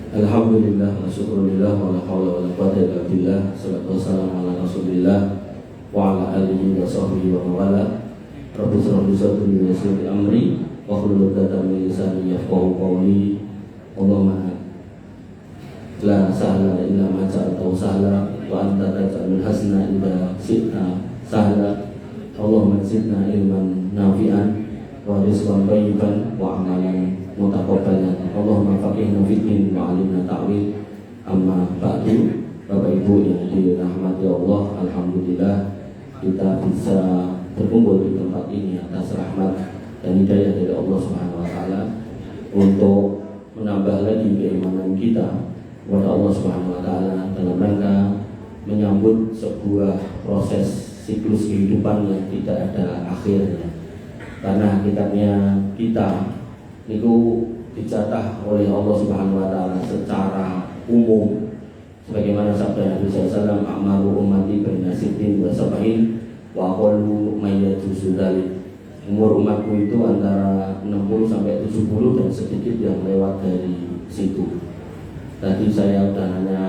Alhamdulillah, wa syukurillah, wa la hawla wa la quwwata illa billah. Salatu wassalamu ala rasulillah wa ala alihi wa sahbihi wa mawala. Rabbi shrah li sadri wa yassir li amri wa hlul 'uqdatam min lisani yafqahu qawli. Allahumma la sahla illa ma ja'altahu sahla wa anta taj'alul hazna idza syi'ta sahla. Allahumma zidna ilman nafi'an wa rizqan thayyiban wa amalan mutaqabbalan. Allahumma faqihna fid din wa 'allimna ta'wil. Amma ba'du. Bapak Ibu yang dirahmati Allah, alhamdulillah kita bisa berkumpul di tempat ini atas rahmat dan hidayah dari Allah Subhanahu wa taala untuk menambah lagi keimanan kita kepada Allah Subhanahu wa taala dalam rangka menyambut sebuah proses siklus kehidupan yang tidak ada akhirnya. Karena hakikatnya kita itu dijatah oleh Allah Subhanahu wa taala secara umum sebagaimana sabda Nabi sallallahu alaihi wasallam, "Amaru ummati baina sittin wa sab'in wa aqallu may yajuzu dzalik." Umur umatku itu antara 60 sampai 70 dan sedikit yang lewat dari situ. Tadi saya udah nanya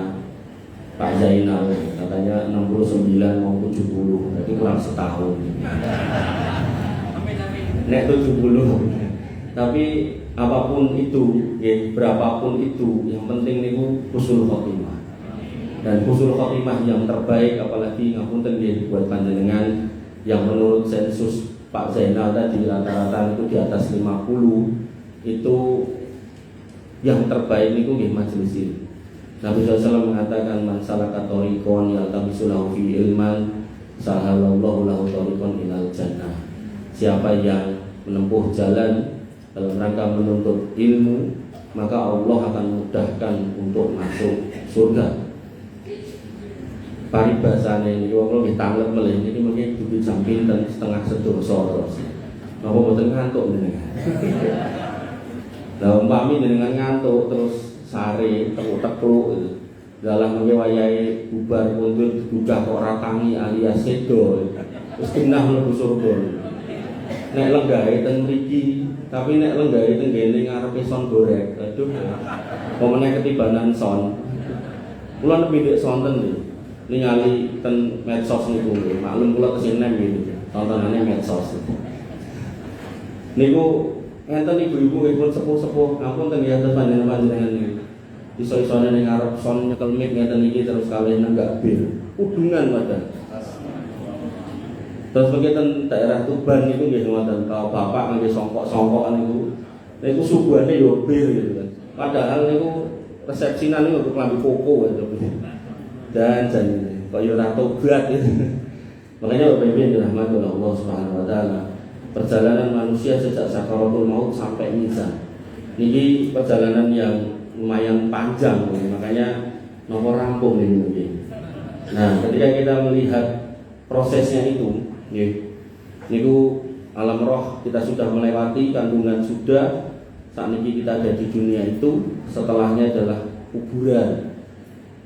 Pak Zainal, katanya 69 mau 70, berarti kurang setahun. Nek 70. Tapi apapun itu, ya, berapapun itu, yang penting niku husnul khotimah. Dan husnul khotimah yang terbaik, apalagi ngapunten nggih buat panjenengan yang menurut sensus Pak Zainal tadi rata-rata itu di atas 50, itu yang terbaik niku nggih majelis ilmu. Nabi SAW mengatakan, "Man salaka thariqan yaltamisu lahu fi ilman, sahalallahu lahu thariqan ilal jannah." Siapa yang menempuh jalan dalam rangka menuntut ilmu, maka Allah akan mudahkan untuk masuk surga. Paribasane ini wong luwih tanglep melih iki mungkin dudu jam pinten setengah sedasa terus. Napa mboten ngantuk jenengan? Lah umpami jenengan ngantuk terus sare tekuk-tekuk dalam wayahe bubar mundur digugah kok ora tangi alias sedo. Terus genah mlebu surga. Nek lenggahe ten mriki, tapi nek lenggahe ten ngene ngarepe son goreng. Aduh. Pomene ketibanan son. Kula nepi ndek sonten lho. Ningali ten medsos niku nggih. Maklum kula kesinen nggih. Tontonane medsos. Niku ngenten ibu-ibu pun sepuh-sepuh ampun ten ya panjenengan niku. Iso-isone ning ngarep son nyekel mic ngeten iki terus kalih nenggak bir. Udungan padahal. Terus begitu daerah Tuban niku nggih ngoten, kalau bapak nggih songkok-songkokan niku. Niku suguhane yo bir gitu kan. Padahal niku resepsinan niku klambi koko gitu. Dan kok yo ora tobat gitu. Makanya Bapak Ibu yang dirahmati oleh Allah Subhanahu wa taala, perjalanan manusia sejak sakaratul maut sampai mizan. Niki perjalanan yang lumayan panjang, makanya nomor rampung ini mungkin. Nah, ketika kita melihat prosesnya itu, niku alam roh kita sudah melewati, kandungan sudah, saat ini kita ada di dunia itu, setelahnya adalah kuburan.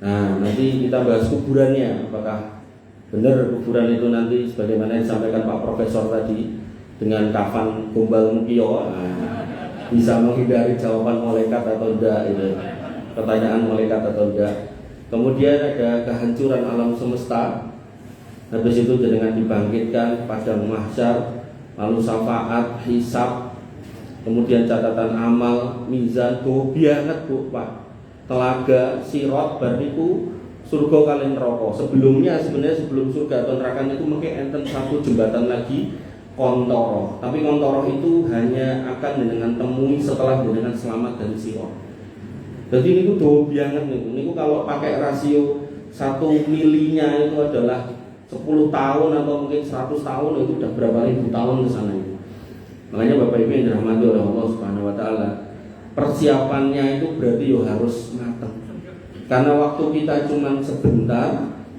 Nah, nanti kita bahas kuburannya, apakah benar kuburan itu nanti sebagaimana disampaikan Pak Profesor tadi dengan kafan gombal mukio, bisa menghindari jawaban malaikat atau tidak itu, pertanyaan malaikat atau tidak. Kemudian ada kehancuran alam semesta, habis itu dengan dibangkitkan padang mahsyar, lalu syafaat, hisab, kemudian catatan amal, mizan, bianget Bu Pak, telaga, sirot, bariku, surga kalian neraka. Sebelumnya sebenarnya sebelum surga atau neraka itu mungkin enten satu jembatan lagi, kontoroh. Tapi kontoroh itu hanya akan dengan temui setelah dengan selamat dari sirot. Jadi ini tuh bianget nih. Ini kalau pakai rasio 1 milinya itu adalah 10 tahun atau mungkin 100 tahun, itu udah berapa ribu tahun ke sana itu. Makanya Bapak Ibu yang dirahmati oleh Allah Subhanahu wa taala, persiapannya itu berarti harus matang. Karena waktu kita cuma sebentar,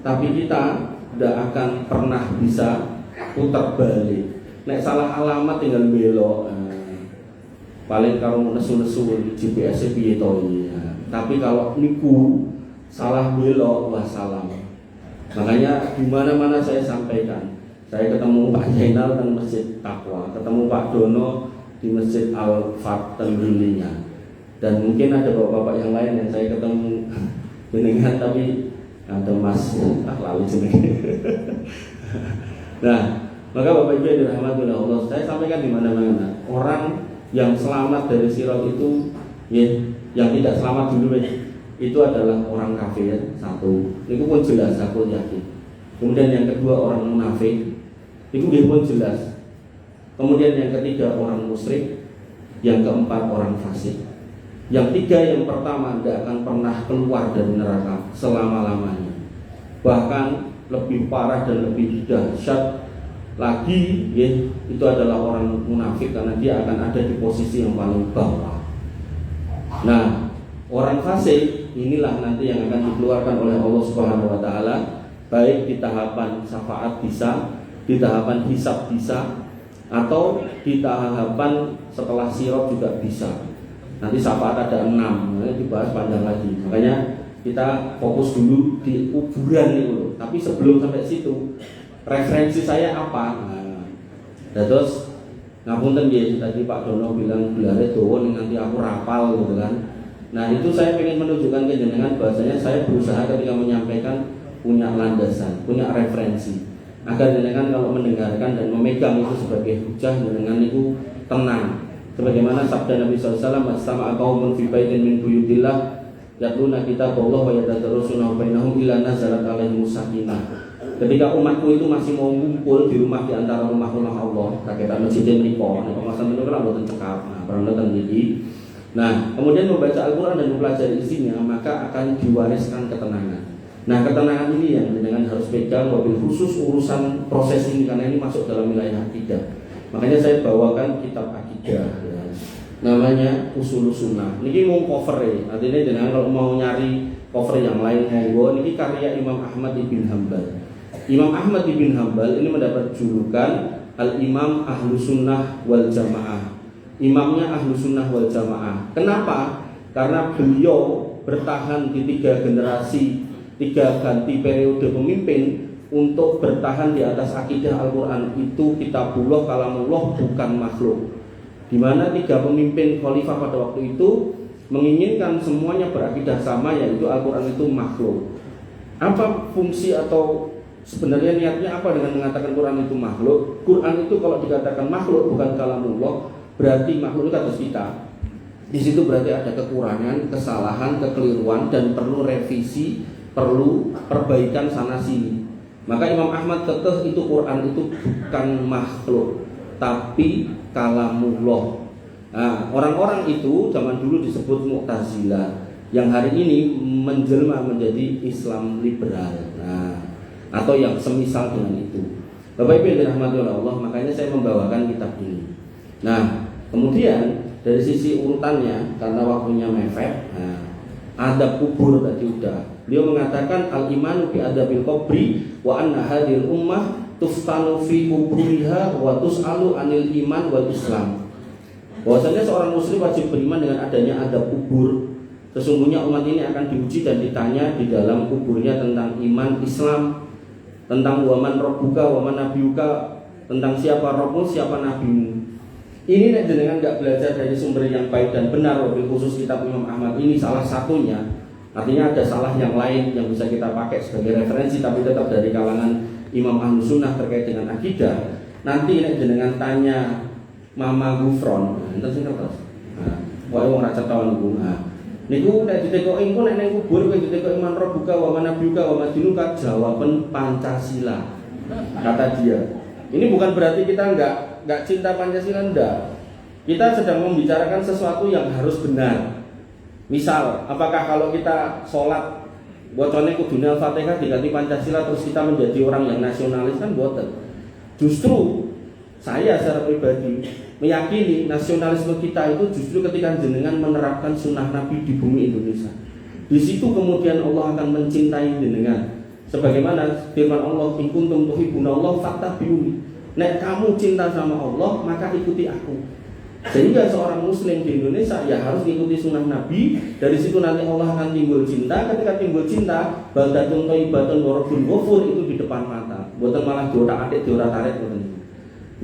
tapi kita tidak akan pernah bisa putar balik. Nek salah alamat tinggal belok. Paling kalau nesu-nesu GPS piye to ya. Tapi kalau niku salah belok wassalam. Makanya di mana-mana saya sampaikan, saya ketemu Pak Zainal di Masjid Taqwa, ketemu Pak Dono di Masjid Al-Fat Tenggilinya. Dan mungkin ada bapak-bapak yang lain yang saya ketemu jenengan tapi ada Mas lalu jenengan. Nah, maka Bapak Ibu yang dirahmati oleh Allah, saya sampaikan di mana-mana, orang yang selamat dari sirat itu, ya, yang tidak selamat dulu itu adalah orang kafir, satu. Itu pun jelas, aku yakin. Kemudian yang kedua orang munafik, itu pun jelas. Kemudian yang ketiga orang musyrik, yang keempat orang fasik. Yang tiga, yang pertama tidak akan pernah keluar dari neraka selama-lamanya. Bahkan lebih parah dan lebih dahsyat lagi, ya, itu adalah orang munafik karena dia akan ada di posisi yang paling bawah. Nah, orang fasik inilah nanti yang akan dikeluarkan oleh Allah Subhanahu wa taala, baik di tahapan syafaat bisa, di tahapan hisab bisa, atau di tahapan setelah sirat juga bisa. Nanti syafaat ada 6, dibahas panjang lagi. Makanya kita fokus dulu di kuburan itu. Tapi sebelum sampai situ, referensi saya apa? Nah, terus ngapunten ya, tadi Pak Dono bilang gelare dawa nanti aku rapal gitu kan. Nah, itu saya ingin menunjukkan ke jenengan bahwasanya saya berusaha ketika menyampaikan punya landasan, punya referensi. Agar jenengan kalau mendengarkan dan memegang itu sebagai hujah, jenengan itu tenang. Sebagaimana sabda Nabi SAW, "Astama'a qaumun fi baitin min buyutillah yatluna kitaballah wa yatadarrusuna bainahum illa nazalat alaihimus sakinah." Ketika umatku itu masih mau ngumpul di rumah di antara rumah-rumah Allah, kaketan masjid mriku, nek pemasan itu kan mboten cekap. Nah, perhatian iki. Nah, kemudian membaca Al-Qur'an dan mempelajari isinya, maka akan diwariskan ketenangan. Nah, ketenangan ini yang dengan harus pegang, wabil khusus urusan proses ini karena ini masuk dalam wilayah akidah. Makanya saya bawakan kitab akidah, ya. Namanya Ushulus Sunnah. Niki mau cover ya, artinya dengan kalau mau nyari cover yang lain monggo. Niki karya Imam Ahmad ibn Hanbal. Imam Ahmad ibn Hanbal ini mendapat julukan Al-Imam Ahlus Sunnah wal Jamaah. Imamnya Ahlus Sunnah wal Jamaah. Kenapa? Karena beliau bertahan di 3 generasi, 3 ganti periode pemimpin untuk bertahan di atas akidah Al-Quran itu kitabullah kalamullah, bukan makhluk. Di mana 3 pemimpin khalifah pada waktu itu menginginkan semuanya berakidah sama, yaitu Al-Quran itu makhluk. Apa fungsi atau sebenarnya niatnya apa dengan mengatakan Quran itu makhluk? Quran itu kalau dikatakan makhluk bukan kalamullah, berarti makhluk itu atas kita. Di situ berarti ada kekurangan, kesalahan, kekeliruan dan perlu revisi, perlu perbaikan sana sini. Maka Imam Ahmad kekeh itu Quran itu bukan makhluk, tapi kalamullah. Nah, orang-orang itu zaman dulu disebut Mu'tazilah, yang hari ini menjelma menjadi Islam liberal. Nah, atau yang semisal dengan itu. Bapak Ibu yang dirahmati oleh Allah, makanya saya membawakan kitab ini. Nah, kemudian dari sisi urutannya, karena waktunya mepet, nah, adab kubur tadi udah. Beliau mengatakan al-imanu bi adabil qabri wa anna hadhil ummah tuftanu fi kuburiha wa tus'alu anil iman wal islam. Bahwasanya seorang muslim wajib beriman dengan adanya adab kubur. Sesungguhnya umat ini akan diuji dan ditanya di dalam kuburnya tentang iman, Islam, tentang waman rabbuka waman nabiyuka, tentang siapa Rabbmu, siapa nabimu. Ini nek jenengan enggak belajar dari sumber yang baik dan benar, wabil khusus kitab Imam Ahmad ini salah satunya. Artinya ada salah yang lain yang bisa kita pakai sebagai referensi, tapi tetap dari kalangan Imam Ahlus Sunnah terkait dengan akidah. Nanti nek jenengan tanya Mama Gufron, enten sing ngertos. Nah, wae wong ra cetawan niku. Nah, niku nek ditekoki engko nek ning kubur kowe ditekoki man rabbuka wa man nabiyuka wa madinuka, jawaban Pancasila. Kata dia. Ini bukan berarti kita enggak cinta Pancasila, enggak. Kita sedang membicarakan sesuatu yang harus benar. Misal, apakah kalau kita sholat bocone kudune Al-Fatihah diganti Pancasila terus kita menjadi orang yang nasionalis? Kan boten. Justru saya secara pribadi meyakini nasionalisme kita itu justru ketika jenengan menerapkan sunnah Nabi di bumi Indonesia. Di situ kemudian Allah akan mencintai jenengan. Sebagaimana firman Allah, "In kuntum tuhibbunallah fattabi'uni." Nek kamu cinta sama Allah, maka ikuti aku. Sehingga seorang muslim di Indonesia ya harus mengikuti sunnah Nabi. Dari situ nanti Allah akan timbul cinta. Ketika timbul cinta, baldatun thayyibatun wa rabbun ghafur itu di depan mata. Bukan malah diotak-atik, diorak-tarik.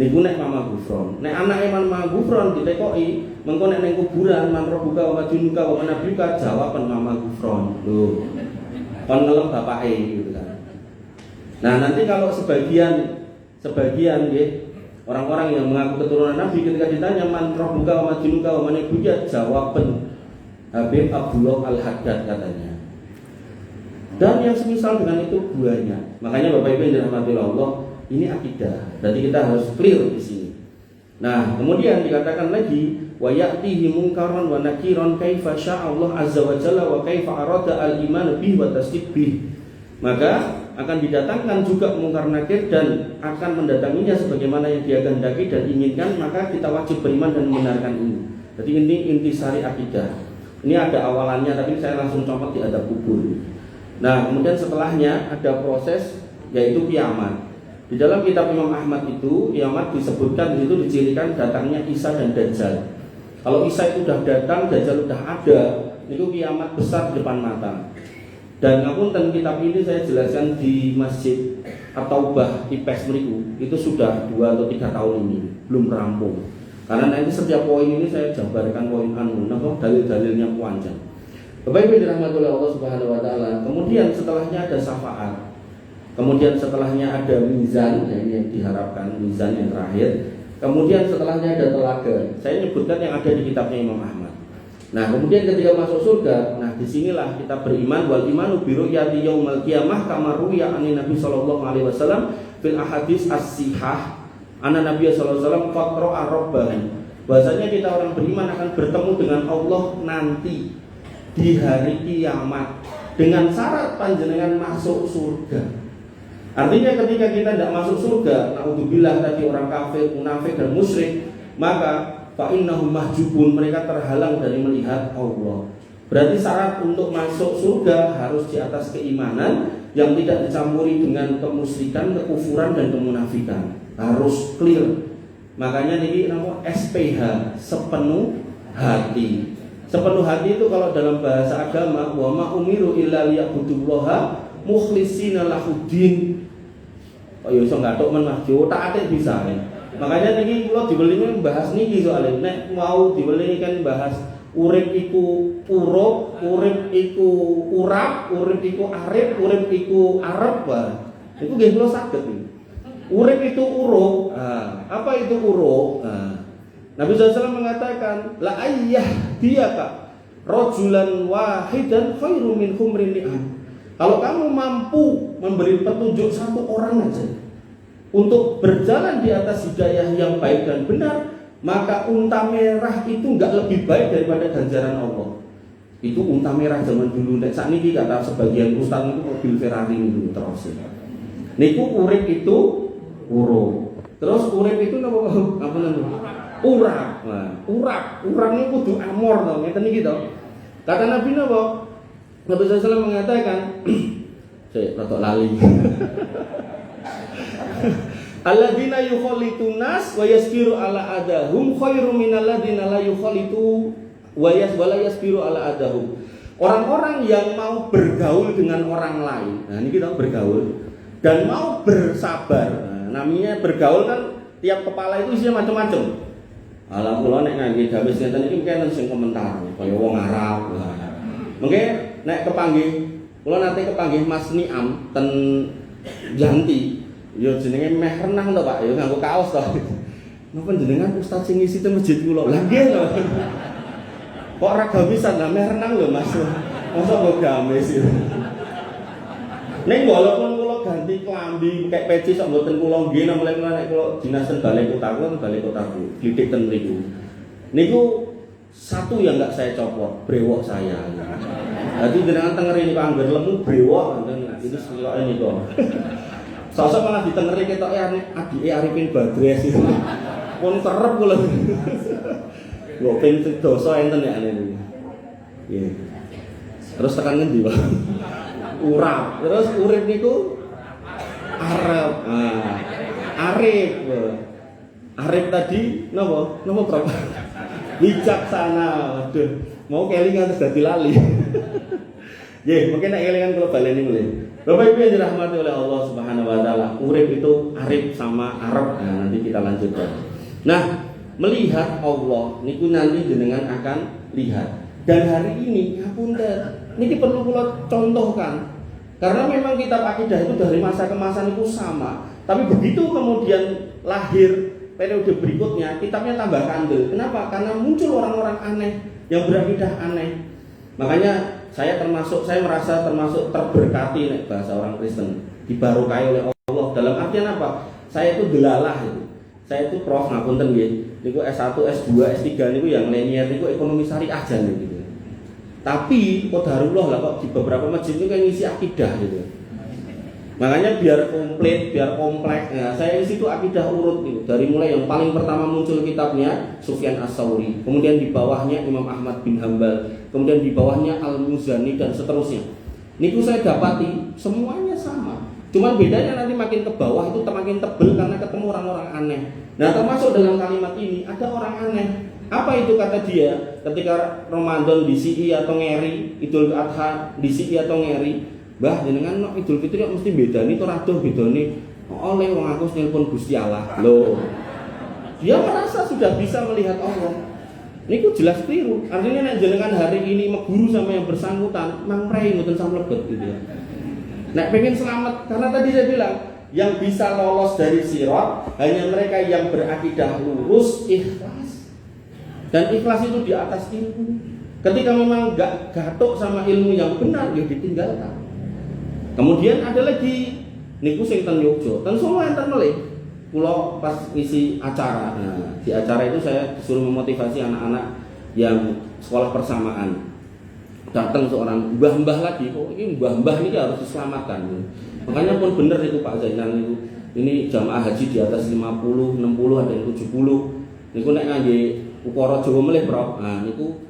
Niku nek mama gufron. Nek anake mama gufron ditekoki, mengko nek ning kuburan man rabbuka wa majunuka wa nabiuka jawaban mama gufron. Lho. Kon ngelem bapake gitu kan. Nah, nanti kalau sebagian nggih orang-orang yang mengaku keturunan Nabi ketika ditanya man rabbuka wa majunuka wa nabiuka jawaban Habib Abdullah Al-Haddad katanya. Dan yang semisal dengan itu buahnya. Makanya Bapak Ibu yang dirahmati Allah, ini akidah. Berarti kita harus clear di sini. Nah, kemudian dikatakan lagi wa ya'tihi munkaran wa nakiran kaifa sya'allah azza wa jalla wa kaifa arada al-iman bihi wa tasdiq bih. Maka akan didatangkan juga mungkar nakir dan akan mendatanginya sebagaimana yang dia kehendaki dan inginkan, maka kita wajib beriman dan membenarkan ini. Jadi ini intisari akidah. Ini ada awalannya, tapi saya langsung comot di adab kubur. Nah, kemudian setelahnya ada proses yaitu kiamat. Di dalam kitab Imam Ahmad itu kiamat disebutkan di situ dicirikan datangnya Isa dan Dajjal. Kalau Isa itu sudah datang, Dajjal sudah ada, itu kiamat besar di depan mata. Dan ngapunten kitab ini saya jelaskan di Masjid At-Taubah IPES mriku, itu sudah 2 atau 3 tahun ini, belum rampung. Karena nanti setiap poin ini saya jabarkan poin dalil-dalilnya panjang. Bapak Ibu dirahmati oleh Allah Subhanahu wa taala. Kemudian setelahnya ada syafaat. Kemudian setelahnya ada mizan, nah ini yang diharapkan, mizan yang terakhir. Kemudian setelahnya ada telaga. Saya nyebutkan yang ada di kitabnya Imam Ahmad. Nah, kemudian ketika masuk surga, nah disinilah kita beriman wal imanu bi ru'yati yaumil qiyamah kama ruya anin Nabi sallallahu alaihi wasallam fil ahadits as-sihah anna Nabi sallallahu alaihi wasallam faqra'a rabbahu. Bahasanya kita orang beriman akan bertemu dengan Allah nanti di hari kiamat dengan syarat panjenengan masuk surga. Artinya ketika kita tidak masuk surga, naudzubillah tadi orang kafir, munafik dan musyrik, maka fa innahum mahjubun, mereka terhalang dari melihat Allah. Berarti syarat untuk masuk surga harus di atas keimanan yang tidak dicampuri dengan kemusyrikan, kekufuran dan kemunafikan. Harus clear. Makanya ini namanya SPH, sepenuh hati. Sepenuh hati itu kalau dalam bahasa agama wa ma umiru illa liya'budullaha mukhlishina lahuddin. Oh ya iso ngatuk men Mas Jo, tak atik bisa. Makanya niki kula diwelingi bahas niki soalnya nek mau diwelingi kan bahas urip iku urup, urip iku urap, urip iku arep, urip iku arep wae. Iku nggih kula saged iki. Urip itu urup. Apa itu urup? Nabi SAW mengatakan la ayyah diyaka rajulan wahidan khairu min humrin ni'am. Kalau kamu mampu memberi petunjuk satu orang aja untuk berjalan di atas hidayah yang baik dan benar, maka unta merah itu enggak lebih baik daripada ganjaran Allah. Itu unta merah zaman dulu. Nek sakniki kata sebagian ustaz itu mobil Ferrari itu terus. Niku urip itu urip. Terus urip itu napa namanya? Urap. Nah, urap niku kudu amor to, ngeten iki to. Kata Nabi napa? Nabi SAW mengatakan, saya rotok lali. Alladzina yukhalitun nas wa yasbiru ala adahum khairum minal ladzina la yukhalitu wa yasbiru ala adahum. Orang-orang yang mau bergaul dengan orang lain. Nah, ini kita bergaul dan mau bersabar. Nah, namanya bergaul kan tiap kepala itu isinya macam-macam. Ala kula nek ngangge gawe ngeten iki mungkin sing komentar kaya wong Arab. Mungkin nek kepanggih, kula nate kepanggih Mas Niam ten Janti, ya jenenge meh renang to Pak, ya nganggo kaos to. Napa jenengan ustaz sing ngisi ten masjid kula? Lah nggih lho. Kok ora gamisan lah meh renang lho Mas. Mosok kok gamis ya. Ning walaupun kula ganti klambi kek peci sok mboten kula nggih mulai nek kula dinas ten balai kotaku, glitik ten mriku. Niku satu yang enggak saya copot, brewok saya. Jadi jenengan tengeri niku angger lemu brewok ngoten iki siloke niku. Sosok malah ditengeri ketoke adike Arifin Badres itu. Pun kerep kula. Lho ping dosa enten ya niku. Nggih. Terus tekan ngendi, Pak? Urap. Terus urip niku arep. Arif. Arif tadi napa? Napa, Prof? Bijaksana. Waduh, mau kelingan terus dadi lali. Ya, mungkin nek elingan kula baleni mulih. Bapak Ibu yang dirahmati oleh Allah Subhanahu wa taala, urip itu arif sama arep. Nah, nanti kita lanjutkan. Nah, melihat Allah niku nanti jenengan akan lihat. Dan hari ini ngapunten, niki perlu kula contohkan. Karena memang kitab akidah itu dari masa ke masa itu sama. Tapi begitu kemudian lahir periode berikutnya, kitabnya tambah kandel. Kenapa? Karena muncul orang-orang aneh yang berakidah aneh. Makanya saya merasa termasuk terberkati nek bahasa orang Kristen, dibarokai oleh Allah. Dalam artian apa? Saya itu delalah itu. Saya itu prof ngapunten nggih. Niku S1, S2, S3 niku yang linear niku ekonomi syariah aja gitu. Tapi qadarullah lah kok di beberapa masjid itu kan ngisi akidah gitu. Makanya biar komplit, biar kompleks. Nah, saya di situ akidah urut gitu. Dari mulai yang paling pertama muncul kitabnya Sufyan Ats-Tsauri, kemudian di bawahnya Imam Ahmad bin Hambal, kemudian di bawahnya Al-Muzani dan seterusnya. Niku saya dapati semuanya sama. Cuman bedanya nanti makin ke bawah itu makin tebel karena ketemu orang-orang aneh. Nah, termasuk dalam kalimat ini ada orang aneh. Apa itu kata dia? Ketika Ramadan disi atau ngeri, Idul Adha disi atau ngeri, Mbah jenengan nok Idul Fitri kok mesti bedani to radoh bedane oleh wong aku nelpon Gusti Allah. Loh. Dia merasa sudah bisa melihat Allah. Niku jelas keliru. Artinya nek jenengan hari ini meguru sama yang bersangkutan, mang prei mboten samlebet gitu ya. Nek pengen selamat, karena tadi saya bilang yang bisa lolos dari sirat hanya mereka yang berakidah lurus, ikhlas. Dan ikhlas itu di atas ilmu. Ketika memang enggak gatuk sama ilmu yang benar, ya ditinggalkan. Kemudian ada lagi niku sing ten Yogya, ten Solo enten melih. Kula pas ngisi acara. Nah, di acara itu saya disuruh memotivasi anak-anak yang sekolah persamaan. Datang seorang mbah-mbah lagi, kok ini mbah-mbah ini harus diselamatkan. Makanya pun bener itu Pak Zainal itu. Ini jamaah haji di atas 50, 60 ada yang 70. Niku nek ngangge ukara Jawa melih, Bro. Nah, niku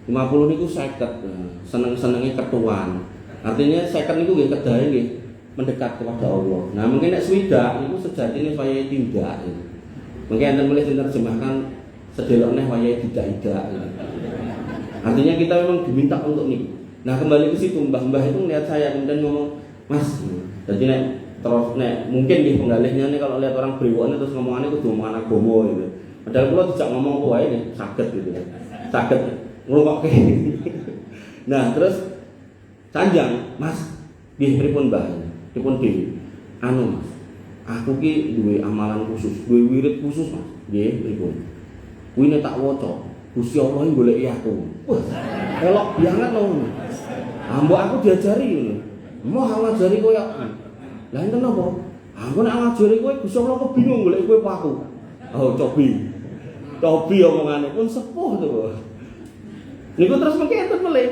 50 niku 50. Nah, seneng-senenge ketuan. Artinya second itu nggih kedahe nggih mendekat kepada Allah. Nah, mungkin nek swidak niku sejatine waya tindak. Mungkin enten mulih diterjemahkan sedelokne waya tidak-tidak. Artinya kita memang diminta untuk niku. Nah, kembali ke situ mbah-mbah itu melihat saya kemudian ngomong, "Mas, jadi nek terus nek mungkin nggih penggalihnya nih kalau lihat orang brewokne terus ngomongane kudu omongan agama gitu." Padahal kula dijak ngomong kok wae nih, saged gitu ya. Saged ngrungokke. Nah, terus Sanjang, Mas, nggih pripun Mbah? Pripun dhewe? Anu Mas, aku ki duwe amalan khusus, duwe wirid khusus Mas. Nggih, pripun? Kuwi nek tak waca, Gusti Allah goleki aku. Wah, elok banget lho. Mbok aku diajari ngono. Mau ngajari kowe ya. Lah enten apa? Aku nek ngajari kowe Gusti Allah kok bingung goleki kowe apa aku. Oh, cobi. Cobi omongane pun sepuh to. Niku terus mengke enten melih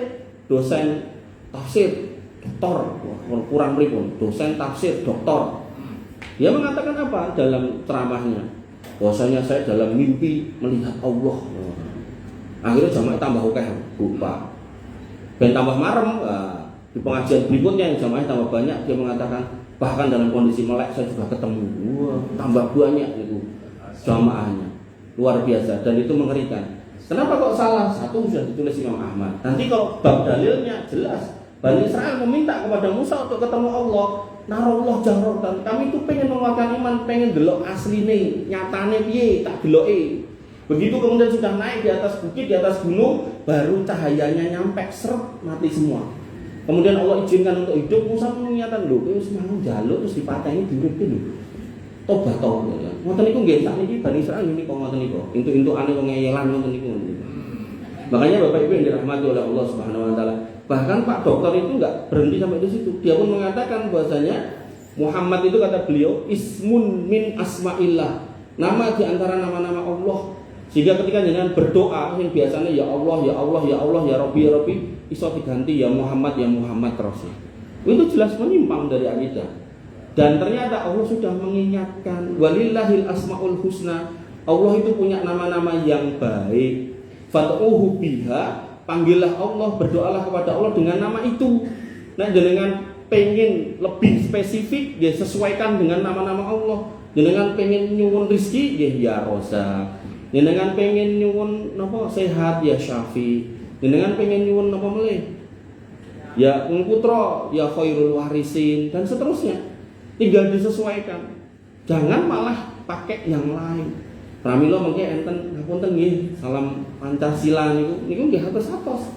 dosen tafsir doktor, kurang pripun, dosen tafsir doktor. Dia mengatakan apa dalam ceramahnya? Bahwasanya saya dalam mimpi melihat Allah. Akhirnya jamaah tambah akeh, lupa. Ben tambah marem, di pengajian berikutnya yang jamaah tambah banyak, dia mengatakan bahkan dalam kondisi melek saya juga ketemu. Wah, tambah banyak itu jamaahnya. Luar biasa dan itu mengerikan. Kenapa kok salah? Satu sudah ditulis Imam Ahmad. Nanti kalau bab dalilnya jelas. Bani Israel meminta kepada Musa untuk ketemu Allah. Narallah jahratan. Kami itu pengen menguatkan iman, pengen delok asline, nyatane piye, tak deloke. Begitu kemudian sudah naik di atas bukit, di atas gunung, baru cahayanya nyampe, seret, mati semua. Kemudian Allah izinkan untuk hidup. Musa mengingatkan, lho, kowe wis mau njaluk terus dipateni diuripke lho. Tobat tobat ya. Ngoten niku nggih sakniki Bani Israil niki kok ngoten niku. Intu-intune wong ngeyelan ngoten niku. Makanya Bapak Ibu yang dirahmati oleh Allah Subhanahu wa taala, bahkan Pak Dokter itu enggak berhenti sampai di situ. Dia pun mengatakan bahwasanya Muhammad itu kata beliau ismun min asma'illah. Nama di antara nama-nama Allah. Sehingga ketika jenengan berdoa yang biasanya ya Allah, ya Allah, ya Allah, ya Rabbi, ya Rabbi, iso diganti ya Muhammad terus. Itu jelas menyimpang dari akidah. Dan ternyata Allah sudah mengingatkan walillahil asmaul husna. Allah itu punya nama-nama yang baik. Fad'uhu biha, panggillah Allah, berdoalah kepada Allah dengan nama itu. Nah, jenengan pengen lebih spesifik, ya sesuaikan dengan nama-nama Allah. Jenengan pengen nyuwun rizki, ya Roza. Jenengan pengen nyuwun napa sehat, ya Syafi. Jenengan pengen nyuwun napa melih? Ya putra ya khairul warisin dan seterusnya. Tinggal disesuaikan. Jangan malah pakai yang lain. Pramila mengke enten ngapunten nggih, salam Pancasila niku nggih atos-atos.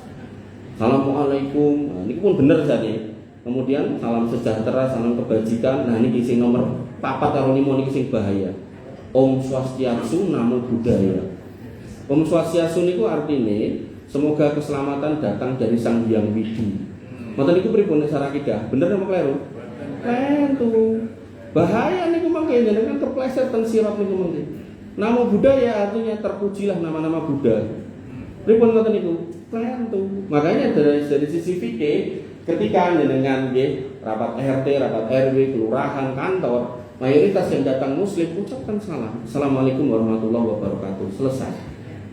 Assalamualaikum. Nah, niku pun bener jane. Kemudian salam sejahtera, salam kebajikan. Nah niki sing nomor 4 karo 5 niki sing bahaya. Om Swastiastu, Namo Buddhaya. Om Swastiastu niku artine semoga keselamatan datang dari Sang Hyang Widi. Ngoten niku pripun nek cara akidah? Bener apa kleru? Kleru. Bahaya niku mangke jenengan kepleset ten sirat niku mangke. Namo Buddhaya artinya terpujilah nama-nama Buddha. Pripun ngoten niku? Kleru. Makanya dari sisi fikih ketika jenengan nggih rapat RT, rapat RW, kelurahan, kantor, mayoritas yang datang muslim ucapkan salam. Assalamualaikum warahmatullahi wabarakatuh. Selesai.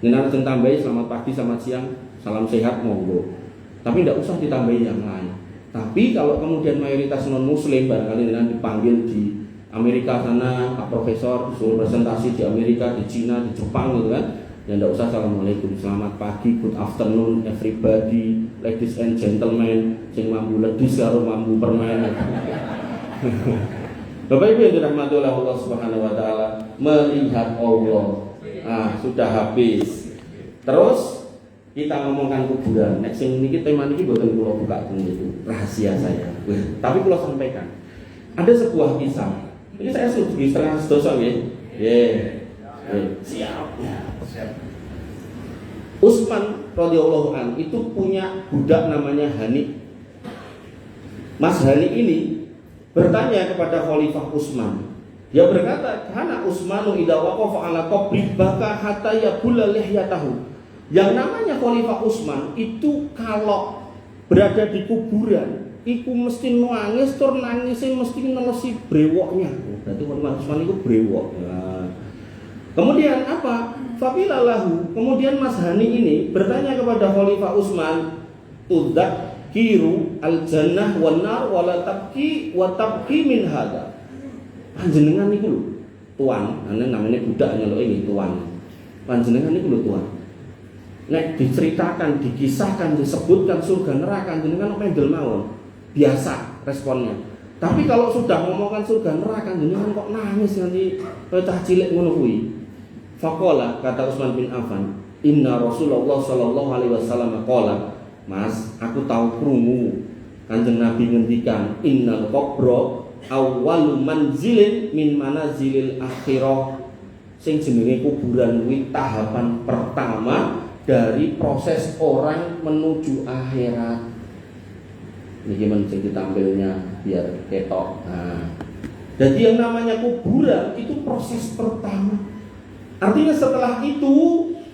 Jenengan langsung tambahi selamat pagi, selamat siang, salam sehat monggo. Tapi tidak usah ditambahi yang lain. Tapi kalau kemudian mayoritas non muslim barangkali dengan dipanggil di Amerika sana, Pak Profesor suruh presentasi di Amerika, di Cina, di Jepang gitu kan, ya tidak usah assalamualaikum, selamat pagi, good afternoon everybody, ladies and gentlemen, sing mambu ledis karo mambu permen. Bapak Ibu yang dirahmati oleh Allah Subhanahu Wa Taala, melihat Allah, sudah habis. Terus kita ngomongkan kuburan. Nek sing niki tema niki boten kula buka itu rahasia saya. Tapi kula sampaikan. Ada sebuah kisah. Ini saya sudah setengah sedoso nggih. Siap. Utsman radhiyallahu an itu punya budak namanya Hani. Mas Hani ini bertanya kepada Khalifah Utsman. Dia berkata, "Kana Utsmanu idza waqafa ala qabri baka hatta yabula lihyatahu." Yang namanya Khalifah Utsman itu kalau berada di kuburan, iku mesti nangis, tur nangisnya mesti nelesi brewoknya. Berarti Khalifah Utsman itu brewok. Nah. Kemudian apa? Fabilalahu. Kemudian Mas Hani ini bertanya kepada Khalifah Utsman, "Tudzakiru al-jannah wan nar wa la tabki wa tabki min hadza." Panjenengan niku lho, tuan, namanya budaknya lho ini tuan. Panjenengan niku lho tuan. Nek diceritakan, dikisahkan, disebutkan surga neraka, jenengan mendel mawon. Biasa responnya. Tapi kalau sudah ngomongkan surga neraka, jenengan kok nangis nanti cah cilik ngono kuwi. Faqala, kata Utsman bin Affan, "Inna Rasulullah sallallahu alaihi wasallam qala." Mas, aku tahu krungu Kanjeng Nabi ngendikan, "Innal qabra awwalu manzilin min manazilil akhirah." Sing jenenge kuburan kuwi tahapan pertama dari proses orang menuju akhirat. Ini gimana sih ditampilnya biar ketok. Nah, jadi yang namanya kuburan itu proses pertama. Artinya setelah itu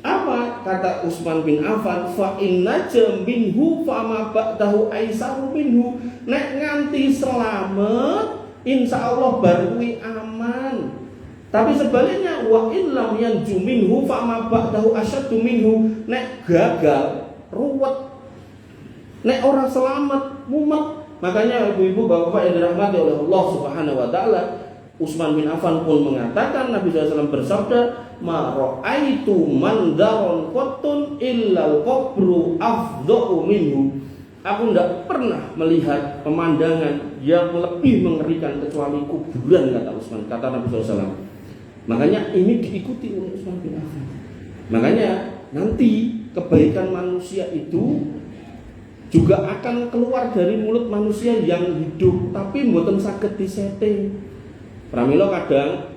apa kata Utsman bin Affan? Fa inna minhu fa ma ba'dahu aisaru minhu. Nek nganti selamat, insya Allah baru aman. Tapi sebaliknya wa illam yanju minhu fa ma ba'dahu asyaddu minhu. Nek gagal ruwet. Nek orang selamat mumet. Makanya ibu-ibu bapak-bapak yang dirahmati oleh Allah Subhanahu wa taala, Utsman bin Affan pun mengatakan, Nabi SAW bersabda, "Ma ra'aitu mandaron qattun illal qabru afdha'u minhu." Aku tidak pernah melihat pemandangan yang lebih mengerikan kecuali kuburan, kata Utsman, kata Nabi SAW. Makanya ini diikuti oleh Utsman bin Affan. Makanya nanti kebaikan manusia itu juga akan keluar dari mulut manusia yang hidup, tapi mboten saged disetting. Pramila kadang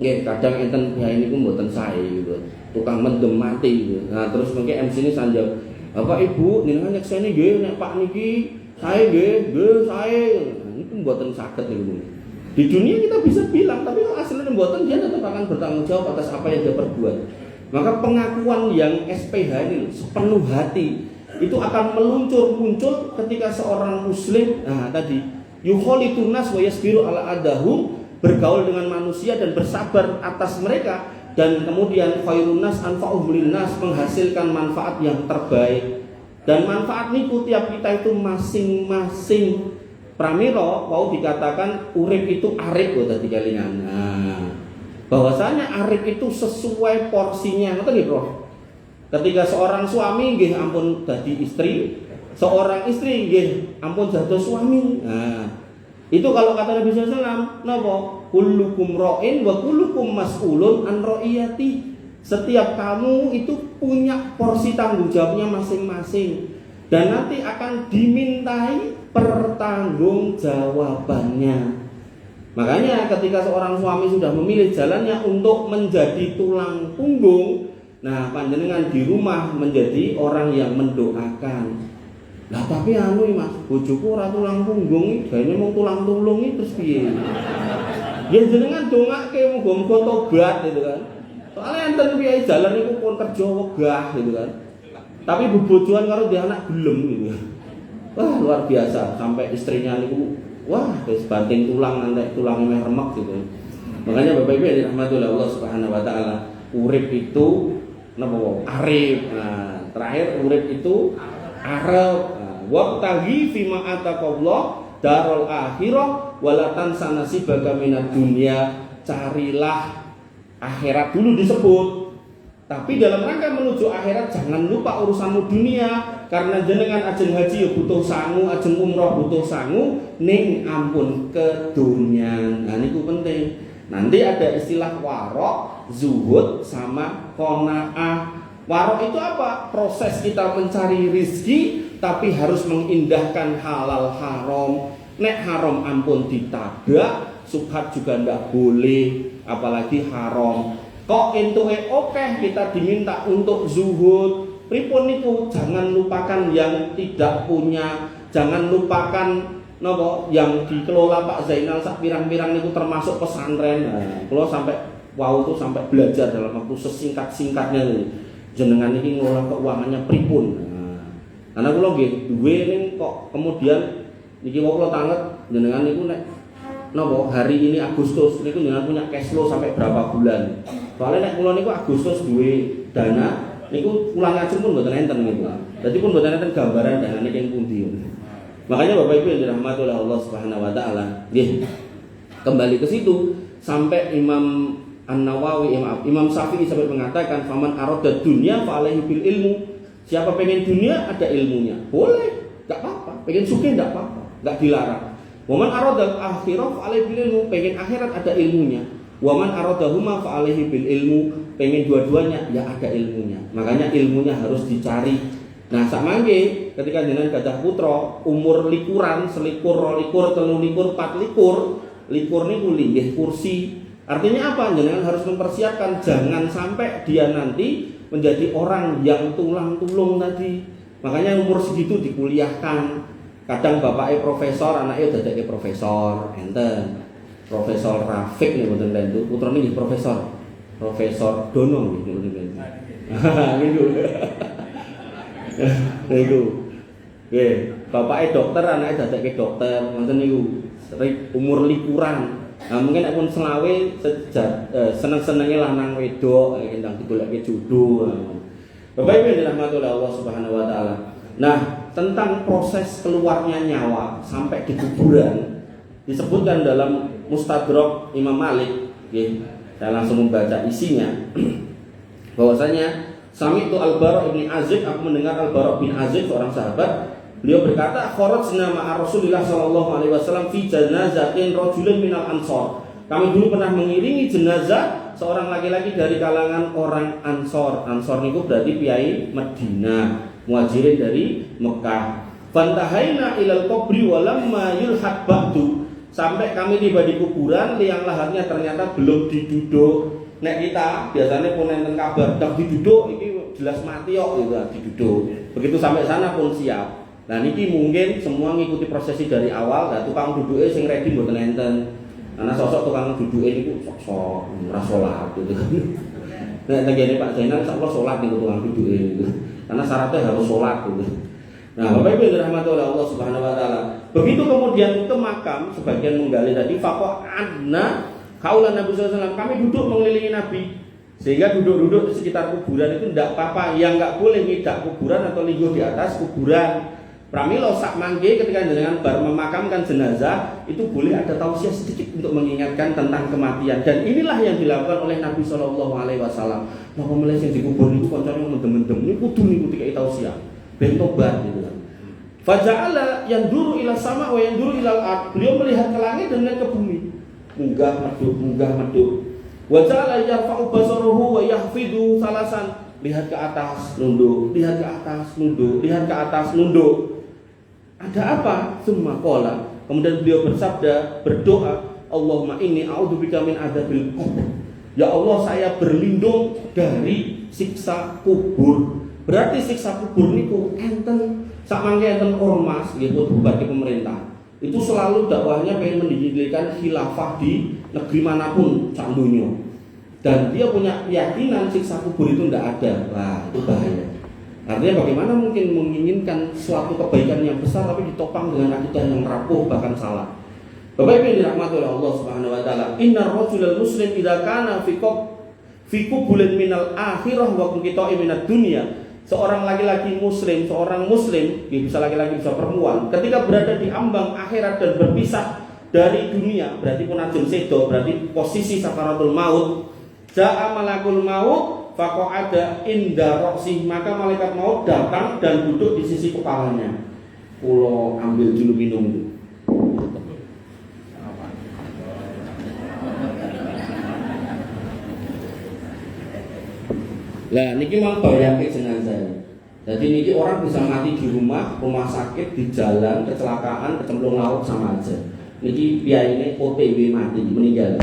enten ya ini ku mboten sae gitu. Tukang mendem mati gitu. Nah, terus mengke MC ini sanjang, "Bapak Ibu, niku nyekseni nggih nek Pak niki sae nggih sae." Nah, niku mboten saged niku. Di dunia kita bisa bilang, tapi kalau aslinya mboten dia tetap akan bertanggung jawab atas apa yang dia perbuat. Maka pengakuan yang SPH ini sepenuh hati itu akan muncul ketika seorang muslim tadi yukhalitun nas wa yasbiru ala adahum, bergaul dengan manusia dan bersabar atas mereka, dan kemudian khairun nas anfa'uhum linnas, menghasilkan manfaat yang terbaik. Dan manfaat niku tiap kita itu masing-masing. Pramila mau dikatakan urip itu arep kok tadi kelingan. Nah, bahwasanya arep itu sesuai porsinya, ngoten nggih, Prof. Ketika seorang suami nggih ampun dadi istri, seorang istri nggih ampun dados suami. Nah, itu kalau kata Nabi sallallahu alaihi wasallam napa? Kullukum ra'in wa kullukum mas'ulun an ra'iyati. Setiap kamu itu punya porsi tanggung jawabnya masing-masing dan nanti akan dimintai pertanggungjawabannya. Makanya ketika seorang suami sudah memilih jalannya untuk menjadi tulang punggung, nah panjenengan di rumah menjadi orang yang mendoakan. Lah tapi Mas, bojoku ora tulang punggung, gane mung tulang tulung terus piye? Ya jenengan dongake muga-muga tobat gitu kan. Soalnya enten piye jalan niku pun kerja wegah gitu kan. Tapi bebojoan karo dia anak gelem gitu. Wah, luar biasa sampai istrinya niku wah, wis banting tulang nanti tulang meh remek gitu. Makanya Bapak Ibu yang dirahmati oleh Allah Subhanahu wa taala, urip itu napa arif. Nah, terakhir urip itu arep. Waqtaghi fima ataqallah darul akhirah walatan sanasi bagamina dunia. Carilah akhirat dulu disebut, tapi dalam rangka menuju akhirat jangan lupa urusanmu dunia, karena jenengan ajeng haji ya butuh sangu, ajeng umroh butuh sangu, ning ampun ke dunia. Nah niku penting. Nanti ada istilah warok, zuhud sama qanaah. Warok itu apa? Proses kita mencari rizki tapi harus mengindahkan halal haram. Nek haram ampun ditabrak, subhat juga ndak boleh, apalagi haram. Kok entuke oke kita diminta untuk zuhud. Pripun niku jangan lupakan yang tidak punya, jangan lupakan napa yang dikelola Pak Zainal sak pirang-pirang niku termasuk pesantren. Nah, kalau sampai tuh sampai belajar dalam waktu sesingkat-singkatnya jenengan iki ngelola keuangannya pripun. Nah, karena kula nggih duwe ning kok kemudian niki kula tanget jenengan niku nek napa hari ini Agustus niku jenengan punya cash flow sampai berapa bulan. Soalnya nek kula niku Agustus duwe dana niku pulang ngajeng pun mboten enten niku. Dadi pun mboten enten gambaran danane ing pundi. Makanya Bapak Ibu yang dirahmati oleh Allah Subhanahu wa taala, nggih. Kembali ke situ sampai Imam An-Nawawi, Imam Syafi'i sampai mengatakan faman arada dunya fa alaihi bil ilmu. Siapa pengen dunia ada ilmunya. Boleh, enggak apa-apa. Pengen sugih enggak apa-apa, enggak dilarang. Waman arada akhirah fa alaihi bil ilmu, pengen akhirat ada ilmunya. Waman aradahuma fa alaihi bil ilmu, pengen dua-duanya ya ada ilmunya. Makanya ilmunya harus dicari. Nah, sakmangke ketika jenengan gadah putra umur likuran, selikur, rolikur, telulikur, patlikur, likur niku linggih kursi. Artinya apa? Jenengan harus mempersiapkan jangan sampai dia nanti menjadi orang yang tulang tulung tadi. Makanya umur segitu dikuliahkan. Kadang bapaknya profesor, anaknya dadake profesor, enten. Profesor Rafiq nih mboten lho, putrane nggih profesor. Profesor Dono nggih mboten. Niku. Niku. Nggih, bapaknya dokter, anaknya dadake dokter, ngoten niku. Umur likuran. Nah mungkin pun selawe seneng-senenge lanang wedok endang digoleke jodoh. Bapak Ibu yang dirahmati oleh Allah Subhanahu wa taala. Nah, tentang proses keluarnya nyawa sampai di kuburan disebutkan dalam Mustadrak Imam Malik, nggih. Saya langsung membaca isinya. Bahwasanya Sami itu Al-Bara' bin Azib, aku mendengar Al-Bara' bin Azib seorang sahabat. Beliau berkata, kharajna ma'a Rasulillah sallallahu alaihi wasallam fi janazatin rajulin minal ansor. Kami dulu pernah mengiringi jenazah seorang laki-laki dari kalangan orang Ansor. Ansor niku berarti piyai Madinah, muhajirin dari Mekah. Fantahaina ilal qabri wa lamma yulhad ba'du. Sampai kami tiba di kuburan, liang lahatnya ternyata belum diduduk. Nek kita biasanya pun enten kabar dak diduduk iki jelas mati kok gitu diduduk. Begitu sampai sana pun siap. Nah niki mungkin semua ngikuti prosesi dari awal. Nah tukang duduknya sing ready mboten enten. Karena sosok tukang duduknya niku sok ora salat gitu. Nek tengene Pak Zainal insyaallah salat niku tukang duduknya gitu. Karena syaratnya harus salat gitu. Nah, Bapak Ibu yang dirahmati oleh Allah Subhanahu wa taala. Begitu kemudian ke makam, sebagian menggali tadi faqa adna kaulan Nabi sallallahu alaihi wasallam, kami duduk mengelilingi Nabi. Sehingga duduk-duduk di sekitar kuburan itu tidak apa-apa. Yang enggak boleh ngidak kuburan atau lingguh di atas kuburan. Pramila sak mangke ketika jenengan bar memakamkan jenazah itu boleh ada tausiah sedikit untuk mengingatkan tentang kematian, dan inilah yang dilakukan oleh Nabi sallallahu alaihi wasallam. Napa mulai sing dikubur niku kancane mendem-mendem niku kudu niku dikai tausiah ben tobat gitu kan. Faja'ala yanduru ila sama wa yanduru ila al-ard. Beliau melihat ke langit dan melihat ke bumi. Munggah meduk. Wa ja'ala yarfa'u basaruhu wa yahfidu salasan. Lihat ke atas, nunduk, lihat ke atas, nunduk, lihat ke atas, nunduk. Ada apa? Tsumma qala. Kemudian beliau bersabda, berdoa, Allahumma inni a'udzubika min adzabil qabr. Ya Allah, saya berlindung dari siksa kubur. Berarti siksa kubur niku enten sak mangke enten ormas nggih bupati pemerintah. Itu selalu dakwahnya pengen mendirikan khilafah di negeri manapun sak donya. Dan dia punya keyakinan siksa kubur itu tidak ada. Wah, itu bahaya. Artinya bagaimana mungkin menginginkan suatu kebaikan yang besar tapi ditopang dengan akidah yang rapuh bahkan salah. Bapak Ibu yang dirahmati oleh Allah Subhanahu wa taala, innar rajulal muslim idza kana fi qubulin minal akhirah wa qita'in minad dunya. Seorang laki-laki muslim, seorang muslim, bisa laki-laki bisa perempuan, ketika berada di ambang akhirat dan berpisah dari dunia, berarti pun ajeng sedo, berarti posisi sakaratul maut. Ja'a malakul maut faqa'ada inda ra'sih, maka malaikat maut datang dan duduk di sisi kepalanya. Kulo ambil dulu minum itu. Lah niki mang bayangke jenazah. Jadi niki orang bisa mati di rumah sakit, di jalan, kecelakaan, kecemplung laut sama aja. Niki biayanya OTW mati, meninggal.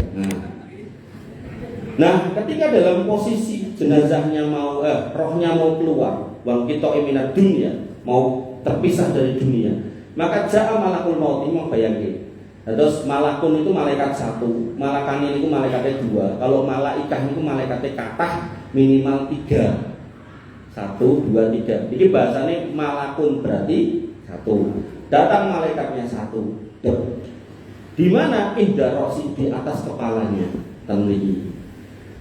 Nah, ketika dalam posisi jenazahnya mau rohnya mau keluar, wang kita eminat dunia, mau terpisah dari dunia, maka ja'a malakul maut, ini mau bayangin. Terus malakun itu malaikat satu, malakannya itu malaikatnya dua. Kalau malaikah itu malaikatnya kathah minimal 3. 1, 2, 3. Ini bahasanya malakun berarti 1. Datang malaikatnya 1. Di mana indah rosi di atas kepalanya. Tenggiri.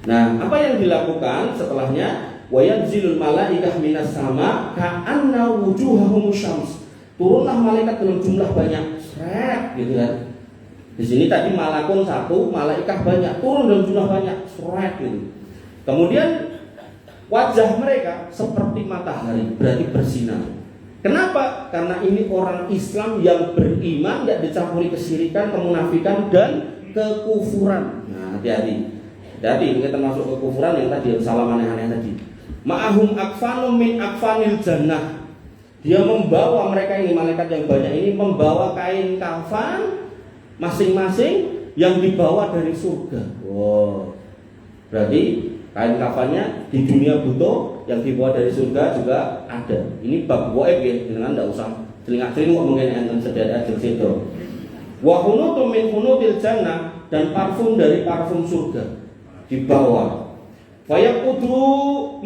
Nah, apa yang dilakukan setelahnya? Wa yanzilul malaikah minas sama ka'anna wujuhahum syams. Turunlah malaikat dalam jumlah banyak. Sret, gitu kan. Di sini tadi malakun 1, malaikah banyak, turun dalam jumlah banyak. Sret gitu. Kemudian wajah mereka seperti matahari, berarti bersinar. Kenapa? Karena ini orang Islam yang beriman, tidak dicampuri kesyirikan, kemunafikan dan kekufuran. Nah, hati-hati. Jadi ini termasuk kekufuran yang tadi salam aneh-aneh tadi. Ma'ahum akfanum min akfanil jannah. Dia membawa, mereka ini malaikat yang banyak ini membawa kain kafan masing-masing yang dibawa dari surga. Wow. Berarti kain kafannya di dunia butuh, yang dibawa dari surga juga ada. Ini bab goib ya, dengan tidak usah telinga-telinga mungkin enten sedia ajeng sedo. Wa hunutu min hunutil jannah, dan parfum dari parfum surga dibawa. Fayaqudu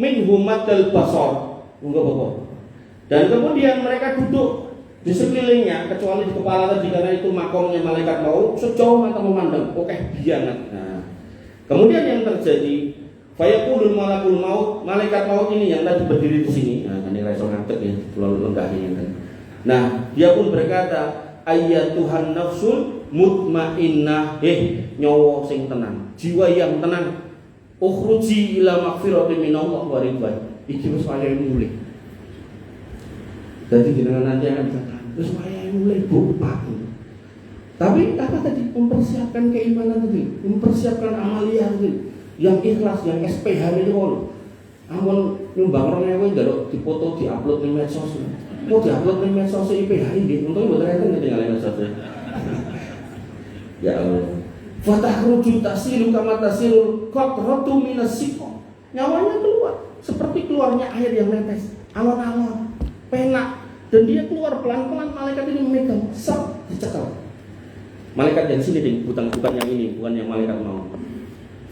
min humatal basar. Enggak apa-apa. Dan kemudian mereka duduk di sekelilingnya, kecuali di kepala tadi karena itu makomnya malaikat maut, sejauh mata memandang, oke biangat. Nah, kemudian yang terjadi, fayaqulul malakul maut, malaikat maut ini yang tadi berdiri di sini. Nah, ini reso ngantek ya, lalu lengkahinya kan. Nah, dia pun berkata, ayyatuhan nafsul mutmainnah, nyawa sing tenang, jiwa yang tenang, ukhruji ila maghfiratin minallah wa ridwan. Iki wis wayahe mulih. Jadi jenengan nanti akan katakan, terus wayahe mulih Pak. Tapi apa tadi? Mempersiapkan keimanan tadi, mempersiapkan amalia tadi, yang ikhlas, yang SPH itu kan. Amun nyumbang 2.000 njaluk dipoto diupload ning medsos. Mau diupload ning medsos IPH nggih, untung mboten enten ketinggalan medsos. Ya Allah. Fatahruju tasilu kama tasilu qatratu minas siqa. Nyawanya keluar seperti keluarnya air yang netes, alon-alon, penak, dan dia keluar pelan-pelan. Malaikat ini memegang, sap, dicekal. Malaikat yang sini ding, bukan yang ini, bukan yang malaikat mau.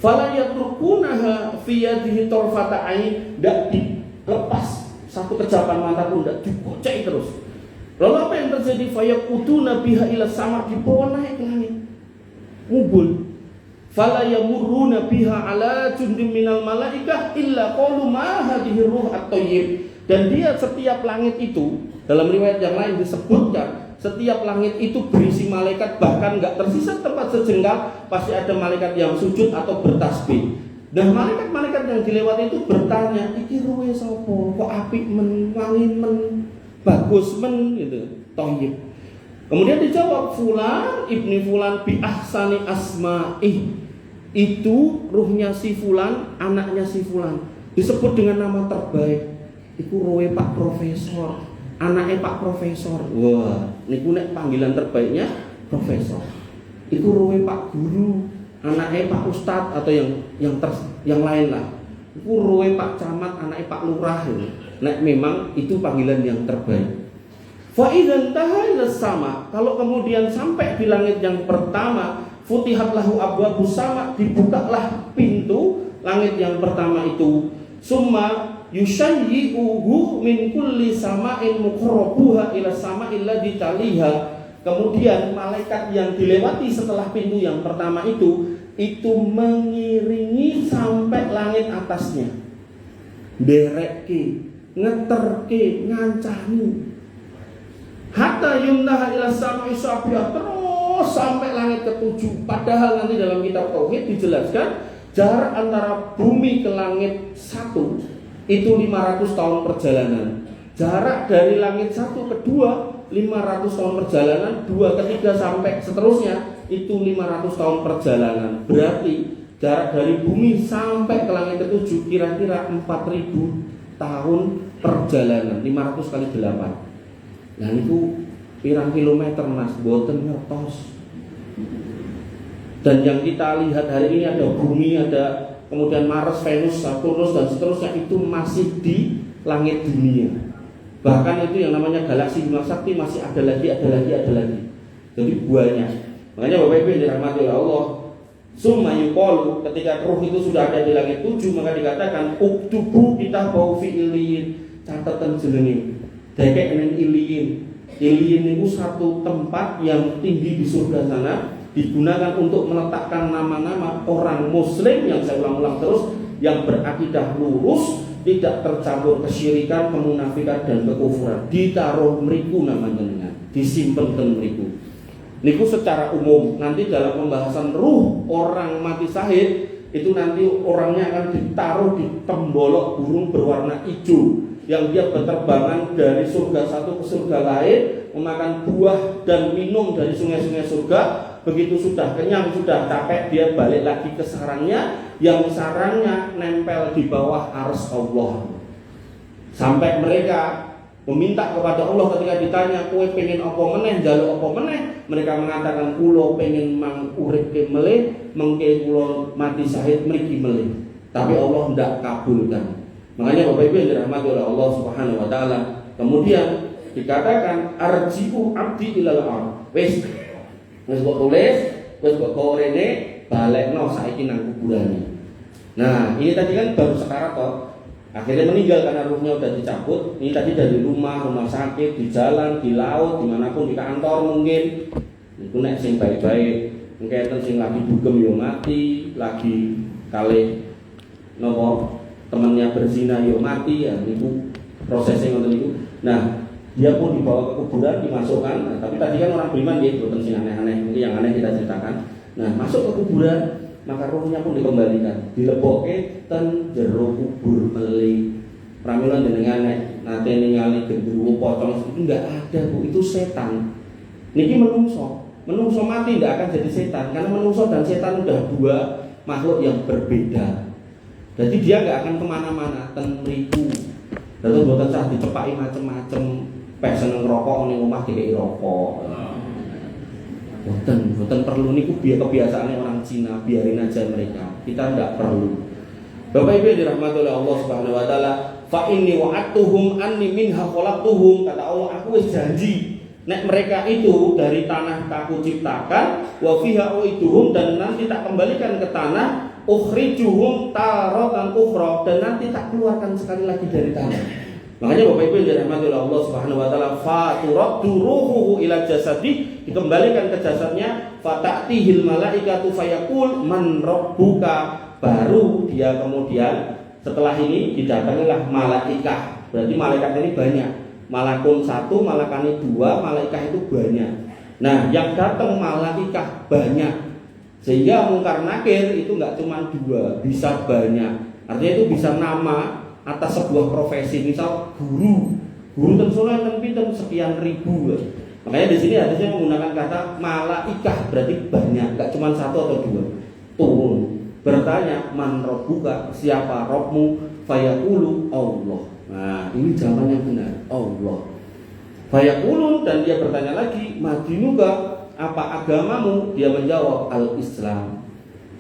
Fala yatrukunaha fi yadihi tarfata ain, ndak dilepas satu kejapan mata pun, ndak dibocek terus. Lalu apa yang terjadi? Fayaquduna biha ila sama, dibawa naik ke langit. Ngubul. Fala yamurruna biha ala jundim minal malaikah illa qalu ma hadhihi ruh at-thayyib. Dan dia setiap langit itu, dalam riwayat yang lain disebutkan, setiap langit itu berisi malaikat, bahkan enggak tersisa tempat sejengkal, pasti ada malaikat yang sujud atau bertasbih. Dan malaikat-malaikat yang dilewati itu bertanya, iki ruwe sapa? Kok apik men, wangi men, bagus men gitu. thayyib. Kemudian dijawab fulan ibni fulan bi ahsani asma'i. Itu ruhnya si fulan, anaknya si fulan. Disebut dengan nama terbaik. Iku roe Pak Profesor, anaknya Pak Profesor. Wah, niku nek panggilan terbaiknya Profesor. Iku roe Pak Guru, anaknya Pak Ustadz atau yang lain lah. Iku roe Pak Camat, anaknya Pak Lurah. Nek memang itu panggilan yang terbaik. Fa'idzan tahayla sama. Kalau kemudian sampai di langit yang pertama, futihat lahu abwabus sama, dibukalah pintu langit yang pertama itu. Summa yushayyi'uhu min kulli sama'in muqarrabuha ila sama'il ladzi taliha. Kemudian malaikat yang dilewati setelah pintu yang pertama itu mengiringi sampai langit atasnya. Dereke, ngeterke, ngancani. Hatta yumnaha ila sama'i sabiah, terus sampai langit ke-7. Padahal nanti dalam kitab tauhid dijelaskan jarak antara bumi ke langit 1 itu 500 tahun perjalanan. Jarak dari langit 1 ke 2 500 tahun perjalanan, 2 ke 3 sampai seterusnya itu 500 tahun perjalanan. Berarti jarak dari bumi sampai ke langit ke-7 kira-kira 4000 tahun perjalanan. 500 kali 8. Nah itu pirang kilometer mas, boten ngertos. Dan yang kita lihat hari ini ada bumi, ada kemudian Mars, Venus, Saturnus dan seterusnya, itu masih di langit dunia. Bahkan itu yang namanya galaksi Bima Sakti masih ada lagi. Jadi banyak. Makanya Bapak Ibu yang dirahmati oleh Allah, summa yuqalu, ketika ruh itu sudah ada di langit 7 maka dikatakan uktubu kita bau fi iliyin, catatan jenenge. Deke enen iliyin. Iliyin itu satu tempat yang tinggi di surga sana, digunakan untuk meletakkan nama-nama orang muslim yang saya ulang-ulang terus, yang berakidah lurus, tidak tercampur kesyirikan, kemunafikan dan kekufuran. Ditaruh mriku namanya, disimpen ten mriku. Niku secara umum. Nanti dalam pembahasan ruh orang mati syahid itu nanti orangnya akan ditaruh di tembolok burung berwarna hijau yang dia berterbangan dari surga satu ke surga lain, memakan buah dan minum dari sungai-sungai surga. Begitu sudah kenyang, sudah capek, dia balik lagi ke sarangnya, yang sarangnya nempel di bawah arsy Allah. Sampai mereka meminta kepada Allah ketika ditanya, kowe pengen apa meneh, njaluk apa meneh? Mereka mengatakan, kula pengen mang uripke melih, mengke kula mati syahid mriki melih. Tapi Allah hendak kabulkan. Makanya Bapak Ibu yang dirahmati oleh Allah Subhanahu wa taala, kemudian dikatakan arji'u abdi ilal ardh. Wis kok tulis, wis kok korene balekno saiki nang kuburane. Nah, ini tadi kan baru sekarat toh. Akhirnya meninggal karena ruhnya udah dicabut. Ini tadi dari rumah sakit, di jalan, di laut, dimanapun, di kantor mungkin. Itu nek sing baik-baik, mungkin sing lagi dugem yo mati, lagi kalih nopo temannya berzina yo mati ya, itu prosesnya ngoten niku. Nah, dia pun dibawa ke kuburan, dimasukkan. Nah, tapi tadi kan orang beriman ya, boten sing aneh-aneh, mungkin yang aneh kita ceritakan. Nah, masuk ke kuburan, maka rohnya pun dikembalikan, dilebokke ten jero kubur melih. Pramila jenengan nek nate ningali gendruwo pocong itu enggak ada, Bu, itu setan. Niki menungso mati tidak akan jadi setan, karena menungso dan setan udah dua makhluk yang berbeda. Jadi dia nggak akan kemana-mana, ten mriku. Lalu boten sah dicepaki macem-macem, pek seneng rokok ning omah dikei rokok. Boten perlu, niku kebiasaannya orang Cina, biarin aja mereka. Kita nggak perlu. Bapak Ibu dirahmati oleh Allah Subhanahu wa taala, fa inni wa'atuhum anni minha khalaqtuhum, kata Allah, aku wis janji nek mereka itu dari tanah aku ciptakan, wa fiha uiduhum, dan nanti tak kembalikan ke tanah, ukhrijuhum taratan ukhra, dan nanti tak keluarkan sekali lagi dari tanah. Makanya Bapak Ibu yang dirahmati oleh Allah Subhanahu wa taala, faturaddu ruhuhu ila jasadi, dikembalikan ke jasadnya, fatatihil malaikatu fayaqul man rabbuka, baru dia kemudian setelah ini didatangilah malaikat. Berarti malaikat ini banyak. Malakun 1, malakani 2, malaikat itu banyak. Nah, yang datang malaikat banyak. Sehingga mungkar nakir itu enggak cuma 2, bisa banyak. Artinya itu bisa nama atas sebuah profesi, misal guru. Guru ten soleh ten pinten sekian ribu. Makanya di sini hadisnya menggunakan kata malaikah, berarti banyak, enggak cuma satu atau dua. Turun bertanya, man rabbuka, siapa Rabbmu? Fayaqulu Allah. Nah, ini jawaban yang benar, Allah. Fayaqulun, dan dia bertanya lagi, madinuka, apa agamamu? Dia menjawab al-Islam.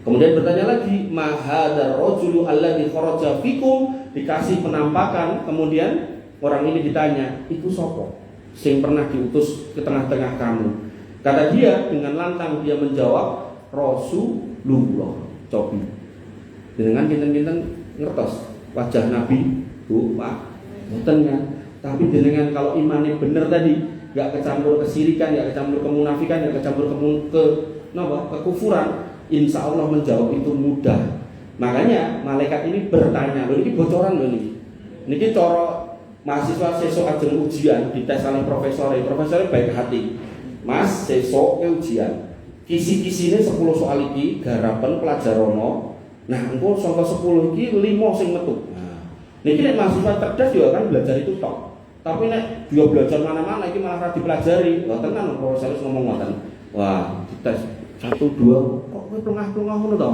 Kemudian bertanya lagi, ma hadzal rajulu alladzi kharaja fikum, dikasih penampakan. Kemudian orang ini ditanya, itu sapa sing pernah diutus ke tengah-tengah kamu? Kata dia dengan lantang dia menjawab, Rasulullah. Cobi dengan kinten-kinten ngertos wajah Nabi, Bu, Pak, mboten kan. Tapi dengan kalau imannya bener tadi, gak kecampur kesirikan, gak kecampur kemunafikan, gak kecampur kekufuran, insya Allah menjawab itu mudah. Makanya malaikat ini bertanya, loh ini bocoran loh ini coro mahasiswa sesok ajeng ujian dites oleh profesornya baik hati, Mas sesok ujian kisi-kisine 10 soal iki garapan pelajarono. Nah engko saka 10 iki 5 sing metu. Nah niki nek mahasiswa cerdas juga kan belajar itu tok. Tapi nek dia belajar mana-mana iki malah ra dipelajari. Wah tenan profesor ngomong ngoten. Wah, dites 1 2 kok kowe plengah-plengah ngono to.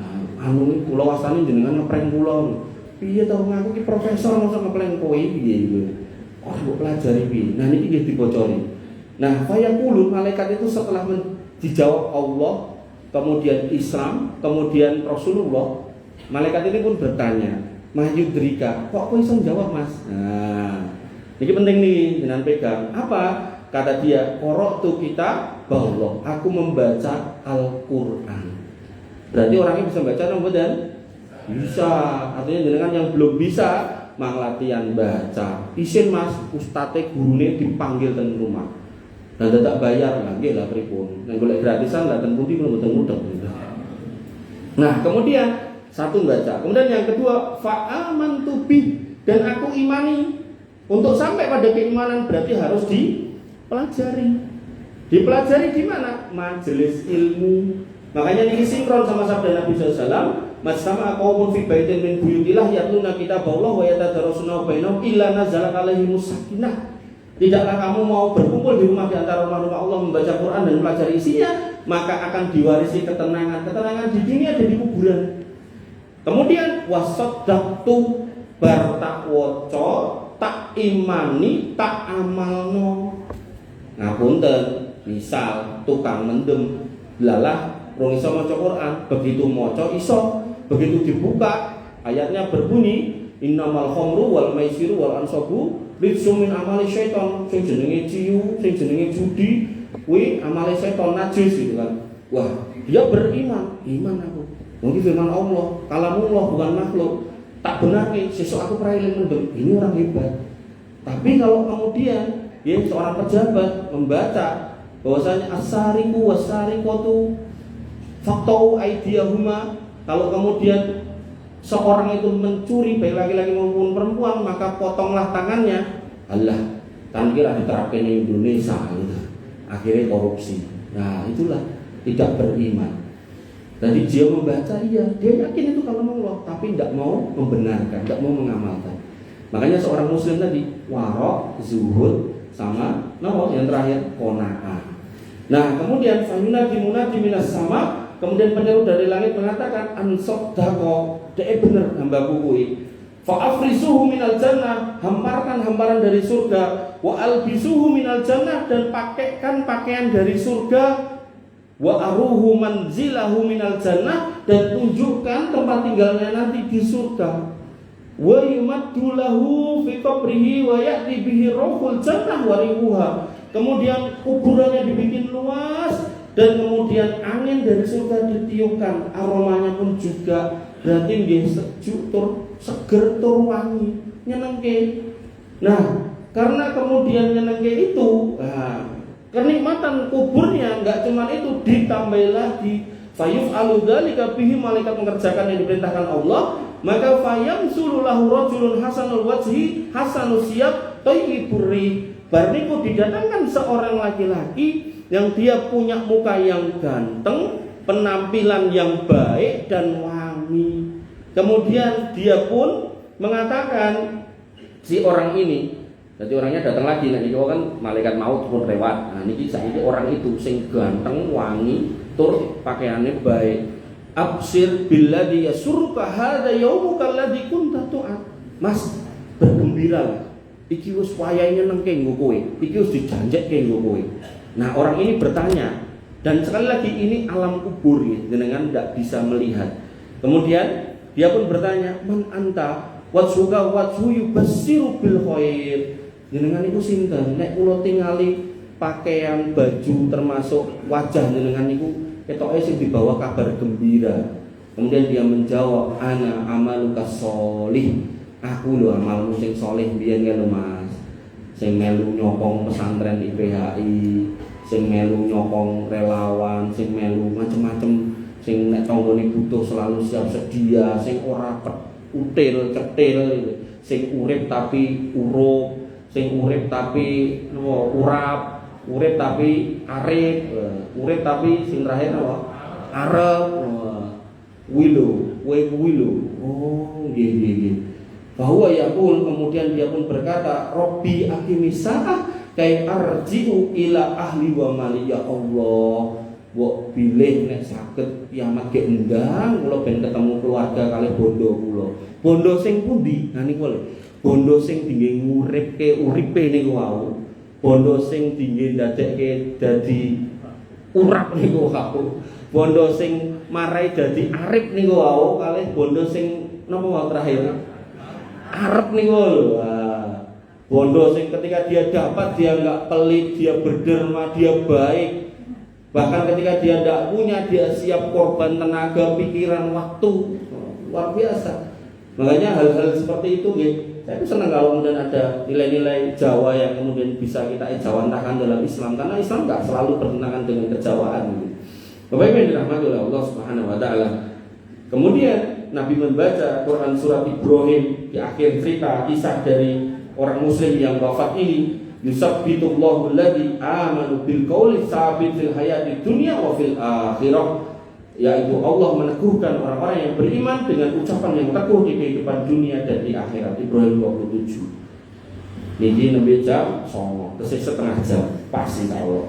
Nah, anu iki kula wasani jenengan ngeprank kula. Piye to ngaku ki profesor mosok ngeprank kowe piye iki. Kok mbok pelajari piye. Nah niki nggih dibocori. Nah, fayaqulu, malaikat itu setelah dijawab Allah, kemudian Islam, kemudian Rasulullah, malaikat ini pun bertanya, Mahyudrika, kok kau bisa jawab mas? Nah, ini penting nih dengan pegang. Apa? Kata dia, qara'tu kita bahwa aku membaca Al-Quran. Berarti orangnya bisa baca nomor dan bisa. Artinya dengan yang belum bisa, mang latihan baca. Isin mas, ustate gurune dipanggil ke rumah. Dan tidak bayar lagi lah pripun. Yang boleh gratisan lah dan pundi belum mudah. Nah kemudian satu baca. Kemudian yang kedua fa'amantu bih, dan aku imani. Untuk sampai pada keimanan berarti harus dipelajari. Dipelajari di mana? Majelis ilmu. Makanya ini sinkron sama sabda Nabi SAW. Masama qaumun fi baitin min buyutillah yatluna kitaballah wa yatadarasuna bainahum illa nazalat alaihimus sakinah. Tidaklah kamu mau berkumpul di rumah di antara rumah-rumah Allah membaca Quran dan pelajari isinya, maka akan diwarisi ketenangan. Ketenangan di dunia dan di kuburan. Kemudian wasaddaqtu bar tak waca, tak imani, tak amalno. Ngapunten, misal tukang mendem lalah rong iso maca Quran, begitu maca iso, begitu dibuka ayatnya berbunyi innamal khamru wal maisiru wal ansabu rijsum min amali syaiton, sing jenenge ciu, sing jenenge judi, kuwi amale setan najis gitu kan. Wah, dia beriman, iman aku. Mungkin firman Allah, kalamullah bukan makhluk. Tak benar nih, sesuk aku prailing mendem. Ini orang hebat. Tapi kalau kemudian ya seorang pejabat membaca bahwasanya as-sariqu was-sariqatu faqtau aydiyahuma, kalau kemudian seorang itu mencuri baik laki-laki maupun perempuan, maka potonglah tangannya. Allah, kan kira diterapkan di Indonesia gitu. Akhirnya korupsi. Nah itulah tidak beriman. Jadi dia membaca, iya, dia yakin itu kalau Allah, tapi tidak mau membenarkan, tidak mau mengamalkan. Makanya seorang muslim tadi warok, zuhud, sama yang terakhir qanaah. Nah kemudian fayunadi munadi minas sama. Kemudian penyeru dari langit mengatakan ansodako, dia benar hambaku kuwi. Fa'afrisuhu minal jannah, hamparkan hamparan dari surga. Wa albisuhu minal jannah, dan pakaikan pakaian dari surga. Wa aruhu manzilahu minal jannah, dan tunjukkan tempat tinggalnya nanti di surga. Wa yumaddu lahu fi qabrihi wa ya'ti bihi ruhul jannah wa rihuha. Kemudian kuburannya dibikin luas, dan kemudian angin dari surga ditiupkan, aromanya pun juga berarti nggih sejuk tur seger tur wangi, nyenengke. Nah, karena kemudian nyenengke itu, kenikmatan kuburnya enggak cuma itu, ditambah lagi fayuf'alu dzalika bihi, malaikat mengerjakan yang diperintahkan Allah, maka fayamsulu lahu rajulun hasanul wajhi hasanus siyab thayyibur rih. Barniku didatangkan seorang laki-laki yang dia punya muka yang ganteng, penampilan yang baik dan wangi. Kemudian dia pun mengatakan, si orang ini, Jadi orangnya datang lagi, nah ini kan malaikat maut pun lewat. Nah ini saiki orang itu sing ganteng, wangi, tur pakaiannya baik. Absir billadhi yasurruka hadza yaumuka alladhi kunta tu'ad. Mas, bergembiralah. Iki wis wayahe nang kenggo kowe. Iki wis dijanjekke kanggo kowe. Nah, orang ini bertanya, dan sekali lagi ini alam kubur ya, jenengan tidak bisa melihat. Kemudian dia pun bertanya, "Man anta? Watsuka watsu yubasiru bil khair." Jenengan itu sinten? Nek kula tingali pakaian, baju termasuk wajah jenengan niku ketoke sing dibawa kabar gembira. Kemudian dia menjawab, "Ana amaluka sholih." Aku lho amalmu sing saleh biyen kan lho Mas. Sing melu nyokong pesantren IPHI, sing melu nyokong relawan, sing melu macem-macem, sing nek tanggane butuh selalu siap sedia, sing ora util cetil, sing urip tapi urup, sing urip tapi urap, urip tapi arep, urip tapi sing terakhir apa? Arep. Wilo, wilo. Oh, nggih. Bahwa yaqul, kemudian dia pun berkata, Robbi akimisa'ah kay arji'u ila ahli wa mali, ya Allah. Mbok bilih nek saged kiamat ge endang kula ben ketemu keluarga kalih bondo kula. Bondo sing pundi? Nah niku lho. Bondo sing dingge nguripke uripe niku wau. Bondo sing dingge ndadekke dadi urap niku wau. Bondo sing marai dadi arep niku wau kalih bondo sing napa wau terakhir? Arep niku lho. Bondo sing ketika dia dapat dia enggak pelit, dia berderma, dia baik. Bahkan ketika dia tidak punya, dia siap korban tenaga, pikiran, waktu. Luar biasa. Makanya hal-hal seperti itu saya senang kalau kemudian ada nilai-nilai Jawa yang kemudian bisa kita ejawantahkan dalam Islam. Karena Islam enggak selalu bertentangan dengan kejawaan. Bapak Ibu yang dirahmati oleh Allah Subhanahu wa taala. Kemudian Nabi membaca Quran surat Ibrahim di akhir cerita kisah dari orang muslim yang wafat ini, yusabbitullahu alladzi amanu bil qawli tsabit fil hayati dunya wa fil akhirah, yaitu Allah meneguhkan orang-orang yang beriman dengan ucapan yang teguh di kehidupan dunia dan di akhirat. Ibrahim 27. Niki nembe jam 09.00, tesih setengah jam pas insyaallah.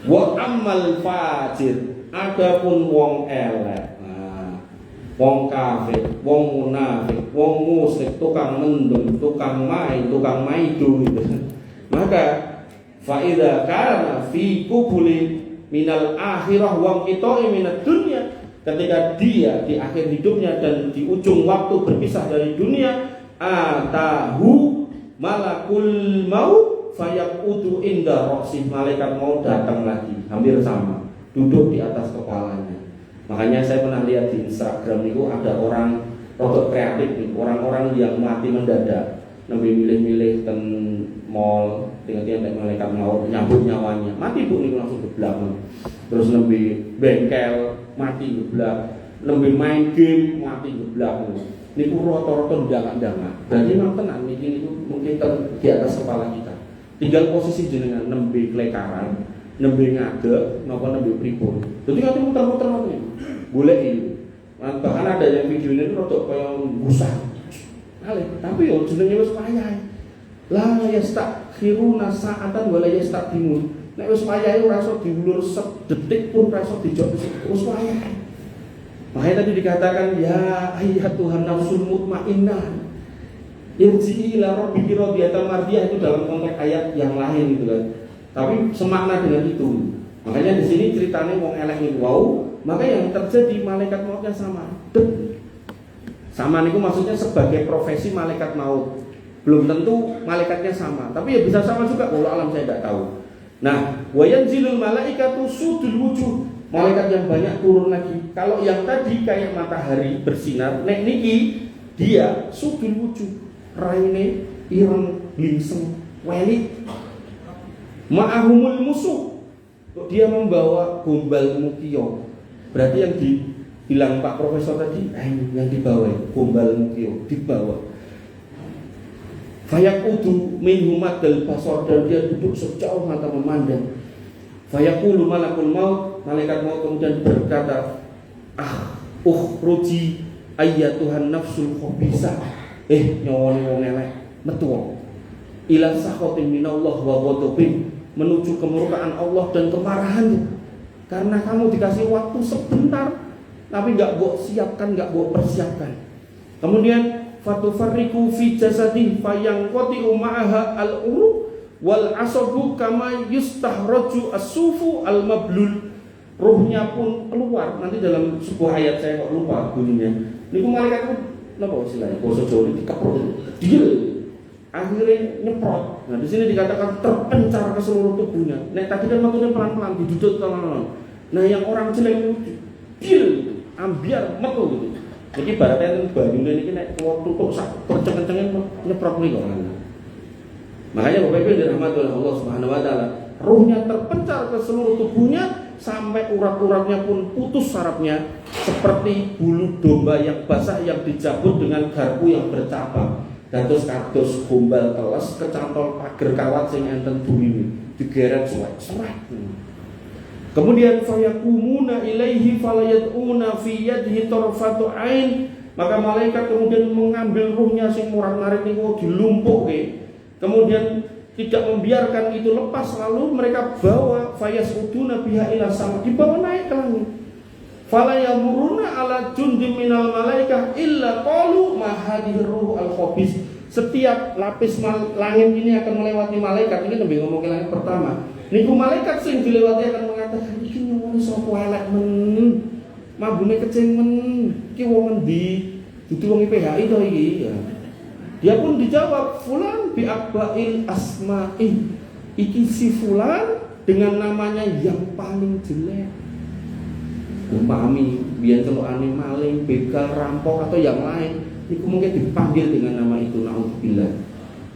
Wa ammal fajir, adapun wong elek, wong kafir, wong munafik, wong musyrik, tukang mendung, tukang main, tukang maido gitu. Maka faida karena fi kubuli minal akhirah wong qita'i minad dunya, ketika dia di akhir hidupnya dan di ujung waktu berpisah dari dunia, atahu malakul maut fayaqutu inda ra'si, malaikat maut datang lagi, hampir sama, duduk di atas kepalanya. Makanya saya pernah lihat di Instagram itu ada orang rotok kreatif nih, orang-orang yang mati mendadak, nabi milih-milih ten mall, tinggal-tinggal malaikat maut nyambut nyawanya, mati bu nih langsung geblak. Terus nabi bengkel mati geblak, nabi main game mati geblak. Ini pun roto-roto ndangak-ndangak. Berarti memang tenang ini mungkin di atas kepala kita. Tinggal posisi jenengan nabi klekaran, nembe ngadeg napa nembe pripun. Dadi kate muter-muter ngoten. Boleh ini. Bahkan ada yang videonya itu rodok kaya gusah. Kali, tapi yo jenenge wis wayahe. La yastakhiruna sa'atan wa la yastaqdimun. Nek wis wayahe ora iso diulur sedetik pun ora iso dijok wis wayahe. Makanya tadi dikatakan ya ayyatuhan nafsul mutmainnah, irji'i ila rabbiki radiyatan mardiyah, itu dalam konteks ayat yang lain gitu kan. Tapi semakna dengan itu. Makanya di sini ceritanya wong elek niku wau, maka yang terjadi malaikat mautnya sama. Sama niku maksudnya sebagai profesi malaikat maut. Belum tentu malaikatnya sama, tapi ya bisa sama juga, kalau alam saya tidak tahu. Nah, wa yanzilul malaikatu sudul wujuh. Malaikat yang banyak turun lagi. Kalau yang tadi kayak matahari bersinar, nek niki dia sudul wujuh. Raine ireng glingseng welit. Ma'ahumul musuh, dia membawa gombal mukio. Berarti yang dibilang Pak Profesor tadi, yang dibawa gombal mukio, dibawa. Fayaqudu minhumat dal basor, dan dia duduk sejauh mata memandang. Fayaqulu malakul maut, malaikat maut kemudian berkata, ukhruji ayyatuhan nafsul khabisah. Nyawone wong elek, metu. ila sakhatin minallah wa ghadabin, menuju kemurkaan Allah dan kemarahannya. Karena kamu dikasih waktu sebentar tapi enggak mbok siapkan, enggak mbok persiapkan. Kemudian fatufarriqu fi jasadi fayanqati'u ma'aha al-uruq wal asabu kama yustahraju as-sufu al-mablul. Ruhnya pun keluar. Nanti dalam sebuah ayat saya kok lupa bunyinya. Niku malaikat itu napa istilahnya? Basa Jawa dikeprot. Dia akhirnya nyeprot. Nah, di sini dikatakan terpencar ke seluruh tubuhnya. Nek tadi kan maksudnya pelan-pelan didudut pelan-pelan. Nah, yang orang jelek itu dia gitu, ambiar metu gitu. Jadi ibaratnya banyune niki nek tutuk sak kenceng-kencenge nyeprot niku kan. Makanya Bapak Ibu dirahmati oleh Allah Subhanahu wa taala, ruhnya terpencar ke seluruh tubuhnya sampai urat-uratnya pun putus sarafnya, seperti bulu domba yang basah yang dicabut dengan garpu yang bercabang. Dados kados gombal teles kecantol pager kawat sing enten durine, digeret suwek-suwek. Kemudian fayakumuna ilaihi falayatuna fi yadihi tarfatu ain, maka malaikat kemudian mengambil ruhnya sing murat-marit niku dilumpuhke. Kemudian tidak membiarkan itu lepas, lalu mereka bawa fayasuduna biha ila sama, dibawa naik ke langit. Fala yamuruna ala jundin minal malaikah illa qalu ma hadhihi ruh al khabis. Setiap lapis langit ini akan melewati malaikat. Ini lebih ngomong ke langit pertama. Niku malaikat sing dilewati akan mengatakan iki nyuwun sapa elek men. Mabune kecing men. Iki wong endi? Dudu wong PHI to iki ya. Dia pun dijawab fulan bi akbail asma'i. Iki si fulan dengan namanya yang paling jelek. Umpami biyen celukane maling, begal, rampok atau yang lain, itu mungkin dipanggil dengan nama itu, naudzubillah.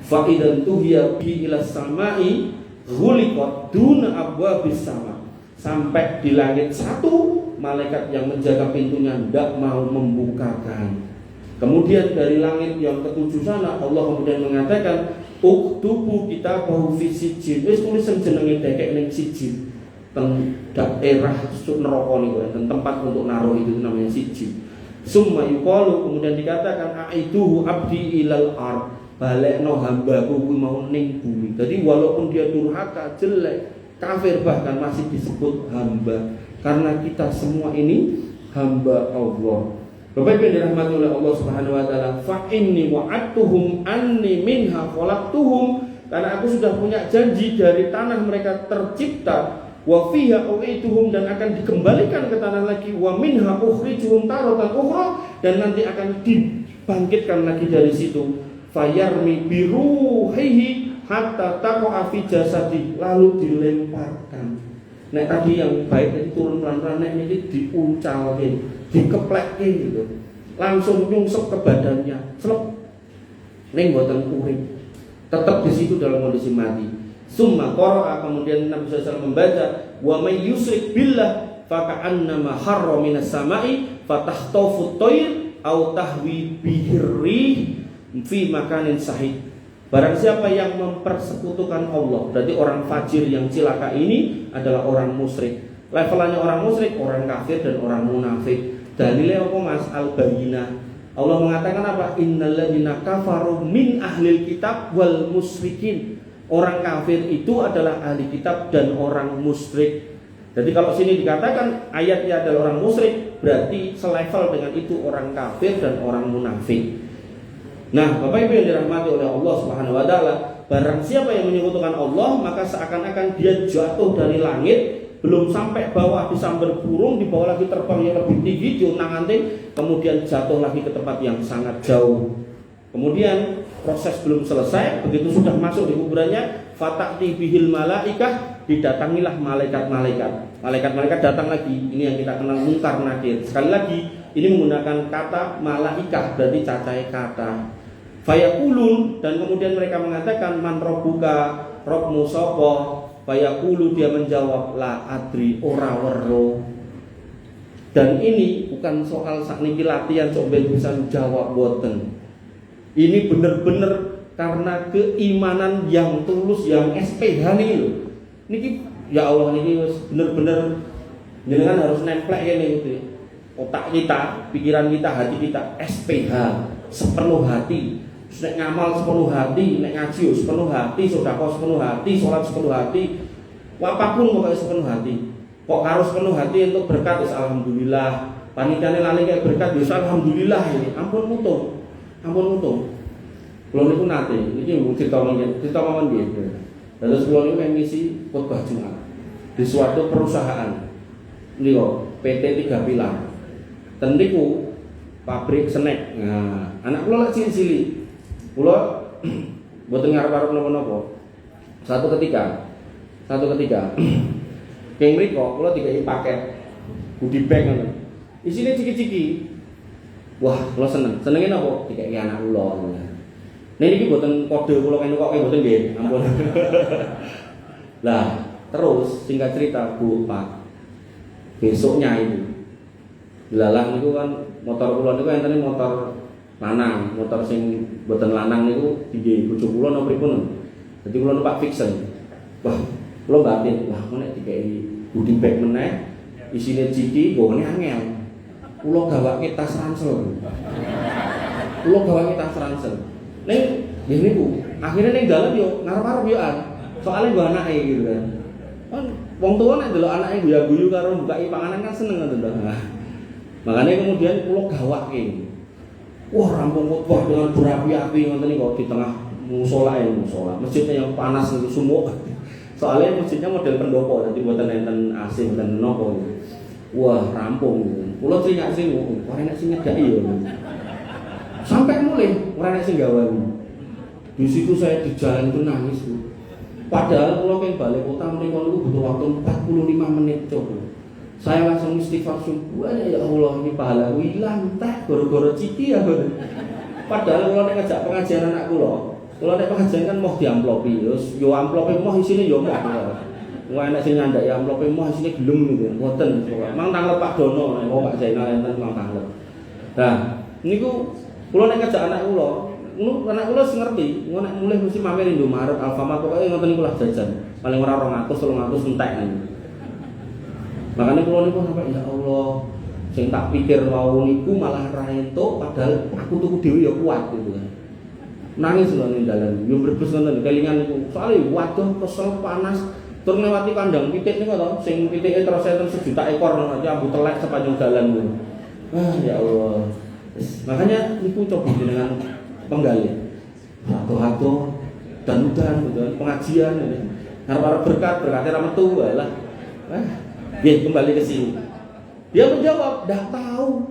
Fa idan tuhiya bi ila samai ghuliqat duna abwabis sama. Sampai di langit satu, malaikat yang menjaga pintunya tidak mau membukakan. Kemudian dari langit yang ketujuh sana Allah kemudian mengatakan uktubu kitabahu fi sijjin. Wis tulisan jenenge dekek ning sijjin. Teng daerah neraka niku enten tempat untuk naruh itu namanya sijjin. Summa yuqalu, kemudian dikatakan aiduhu abdi ilal ard. Balekno hambaku kuwi mau ning bumi. Jadi walaupun dia durhaka, jelek, kafir bahkan masih disebut hamba. Karena kita semua ini hamba Allah. Bapak Ibu dirahmati oleh Allah Subhanahu wa taala, fa inni wa'adtuhum anni minha khalaqtuhum, karena aku sudah punya janji dari tanah mereka tercipta, wa fiha u'ituhum, dan akan dikembalikan ke tanah lagi, wa minha ukhrijuhum taratan ukhra, dan nanti akan dibangkitkan lagi dari situ. Fayarmi biruhihi hatta taqa'a fi jasadi, lalu dilemparkan. Nek tadi yang baik tadi turun pelan-pelan, nek ini diuncalke, dikeplekke gitu, langsung nyungsep ke badannya, selep, neng boten urip, tetap di situ dalam kondisi mati. Summa qara'a, kemudian Nabi SAW membaca, wa may yusyrik billah faka'annama harra minas sama'i fatahtafu at-tayr aw tahwi bihirri fi makanin sahih. Barang siapa yang mempersekutukan Allah, berarti orang fajir yang cilaka ini adalah orang musyrik. Levelannya orang musyrik, orang kafir dan orang munafik. Dalilnya apa Mas? Al-Bayyinah. Allah mengatakan apa? Innalladzina kafaru min ahlil kitab wal musyrikin. Orang kafir itu adalah ahli kitab dan orang musyrik. Jadi kalau sini dikatakan ayatnya adalah orang musyrik, berarti selevel dengan itu orang kafir dan orang munafik. Nah, Bapak Ibu yang dirahmati oleh Allah Subhanahu wa taala, barang siapa yang menyekutukan Allah, maka seakan-akan dia jatuh dari langit, belum sampai bawah disambar burung, dibawa lagi terbang yang lebih tinggi, diunang-anting, kemudian jatuh lagi ke tempat yang sangat jauh. Kemudian proses belum selesai, begitu sudah masuk di kuburannya, fatati bihil malaikah, didatangilah malaikat-malaikat. Malaikat-malaikat datang lagi. Ini yang kita kenal mungkar nakir. Sekali lagi, ini menggunakan kata malaikah, berarti cacai kata. Fayaqulun, dan kemudian mereka mengatakan man rabbuka, Rabbmu sapa? Fayaqulu, dia menjawab la adri, ora weruh. Dan ini bukan soal sakniki latihan sok ben bisa jawab boten. Ini benar-benar karena keimanan yang tulus, yang SPH nih lho. Niki ya Allah, niki benar-benar jenengan harus nemplek ngene gitu. Otak kita, pikiran kita, hati kita SPH, sepenuh hati. nek ngamal sepenuh hati, nek ngaji sepenuh hati, sedekah sepenuh hati, sholat sepenuh hati, apapun pokoknya sepenuh hati. Kok harus sepenuh hati untuk berkat, alhamdulillah. Panikane lali kayak berkat, alhamdulillah ini. Ampun mutung. Kalau niku nate, ini cerita mawon nggih. Terus kula niku mengisi khotbah Jumat di suatu perusahaan. Niku PT 3 Pilar. Ten niku pabrik snack. Nah, anak kula lek cilik-cilik. Kula mboten ngarep-arep napa-napa. Satu ketika keng mriko kula dikai paket goodie bag ngono. Isine ciki-ciki. Wah, kula senenge napa? Dikai anak kula. Niki mboten kode kula kok mboten nggih, ampun. Lah, terus singkat cerita Bu Pak. Besoknya itu dilalang niku kan motor kula niku enten motor lanang, motor sing mboten lanang niku nggih bojo kula napa pripun. Dadi kula numpak Vixen. Wah, kula batin, wah kok nek dikai goodie bag meneh isine ciki gone angel. Kula gawake tas ransel. Ning nggih niku, akhire ning dalan yo ngarep-arep yo soalnya gua anake gitu kan. Kan wong tuwa nek delok anake guyu-guyu karo mbaki panganan kan seneng ngoten to. Makanya kemudian kula gawake. Wah, rampung khotbah dengan berapi-api ngoten niku di tengah musala. Masjidnya yang panas niku sumuk. Soalnya masjidnya model pendopo, jadi mboten enten AC mboten napa. Wah, rampung. Kula trinyak-trinyak, ora enak sing nyedaki yo. Sampai mulai ora enak sing gawani. Di situ saya di jalan itu nangis, Bu. Padahal kalau ke balik kota mereka itu butuh waktu 45 menit coba. Saya langsung istighfar subuh, ya Allah ini pahala hilang tak goro-goro ciki ya. Padahal kalau ngajak pengajian anak kula, kalau nek pengajian kan mau diamplopi, yo amplope mau isine yo mau. Wah enak sing nyandak ya amplope mau isine gelem gitu. Mboten pokoke. Mang tanglep Pak Dono, nek Pak Zainal enten mang tanglep. Nah, niku kula nek ngajak anak kula sing ngerti, nek mulai mesti mamer Indomaret, Alfamart pokoke ngoten niku lah jajan. Paling ora 200, 300 entek niku. Makanya kula niku sampai ya Allah, sing tak pikir mau niku malah ra entuk padahal aku tuku dhewe ya kuat gitu kan. Nangis lho ning dalan, yo mbrebes ngoten kelingan niku. Soale waduh kesel panas, tur ngliwati kandang pitik niku to, sing pitike terus enten 1 juta ekor aja ambu telek sepanjang dalan niku. Ya Allah. Makanya niku coba dengan penggali atau dan pengajian harap berkatnya ra metu lah. Kembali ke sini. Dia menjawab, dah tahu.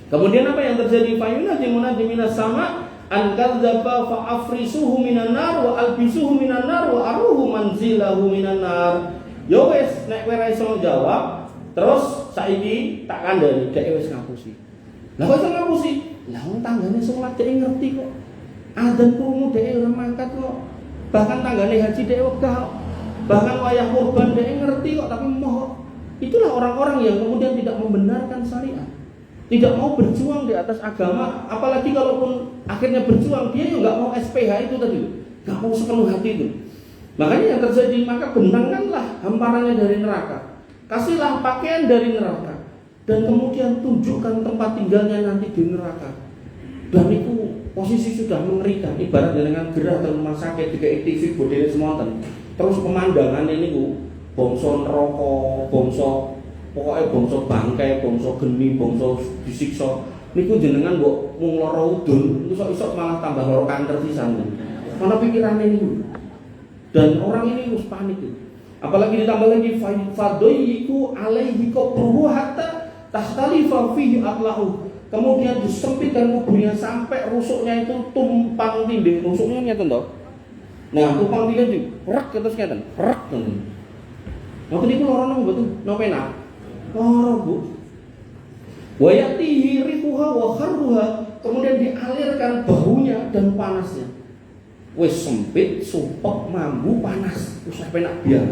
Kemudian apa yang terjadi? Fayunajimuna minas sama an kadzdzaba fa afrisuhu minan nar wa albisuhu minan nar wa aruhu manzilahu minan nar. Ya wis nek kowe ra iso jawab, terus saiki tak kandhani dhek wis ngapusi. Lah kok iso ngapusi? Lah wong tanggane salat dhek ngerti kok. Adzan krungu dhek ora mangkat kok. Bahkan tanggane haji dhek wegah kok. Bahkan wayah kurban dhek ngerti kok tapi moh. Itulah orang-orang yang kemudian tidak membenarkan syariat. Tidak mau berjuang di atas agama, apalagi kalaupun akhirnya berjuang dia juga nggak mau SPH itu tadi. Nggak mau sepenuh hati itu. Makanya yang terjadi, maka bentangkanlah hamparannya dari neraka. Kasihlah pakaian dari neraka. Dan kemudian tunjukkan tempat tinggalnya nanti di neraka. Dan itu posisi sudah mengerikan. Ibarat dengan gerah ke rumah sakit, dikai TV, bodene semonten. Terus pemandangan ini bongso neraka, pokoknya bongso bangkai, bongso geni, bongso disiksa. Niku jenengan mbok mung lara udun, iso malah tambah lara kanker pisan. Mana pikirannya niku. Dan orang ini harus panik itu. Apalagi ditambah lagi fadoyiku alaihi qabruhu hatta tahtalifa fihi atlahu. Kemudian disempitkan kuburnya sampai rusuknya itu tumpang tindih. Rusuknya ngeten to. Nah, tumpang tindih itu rek terus ngeten, rek ngoten. Ngoten niku lara nang mboten nopena. Lara, Bu. Wa yatihi rihuha wa kharruha, kemudian dialirkan baunya dan panasnya. Wis sempit, sumpek, mambu, panas, wis penak biar.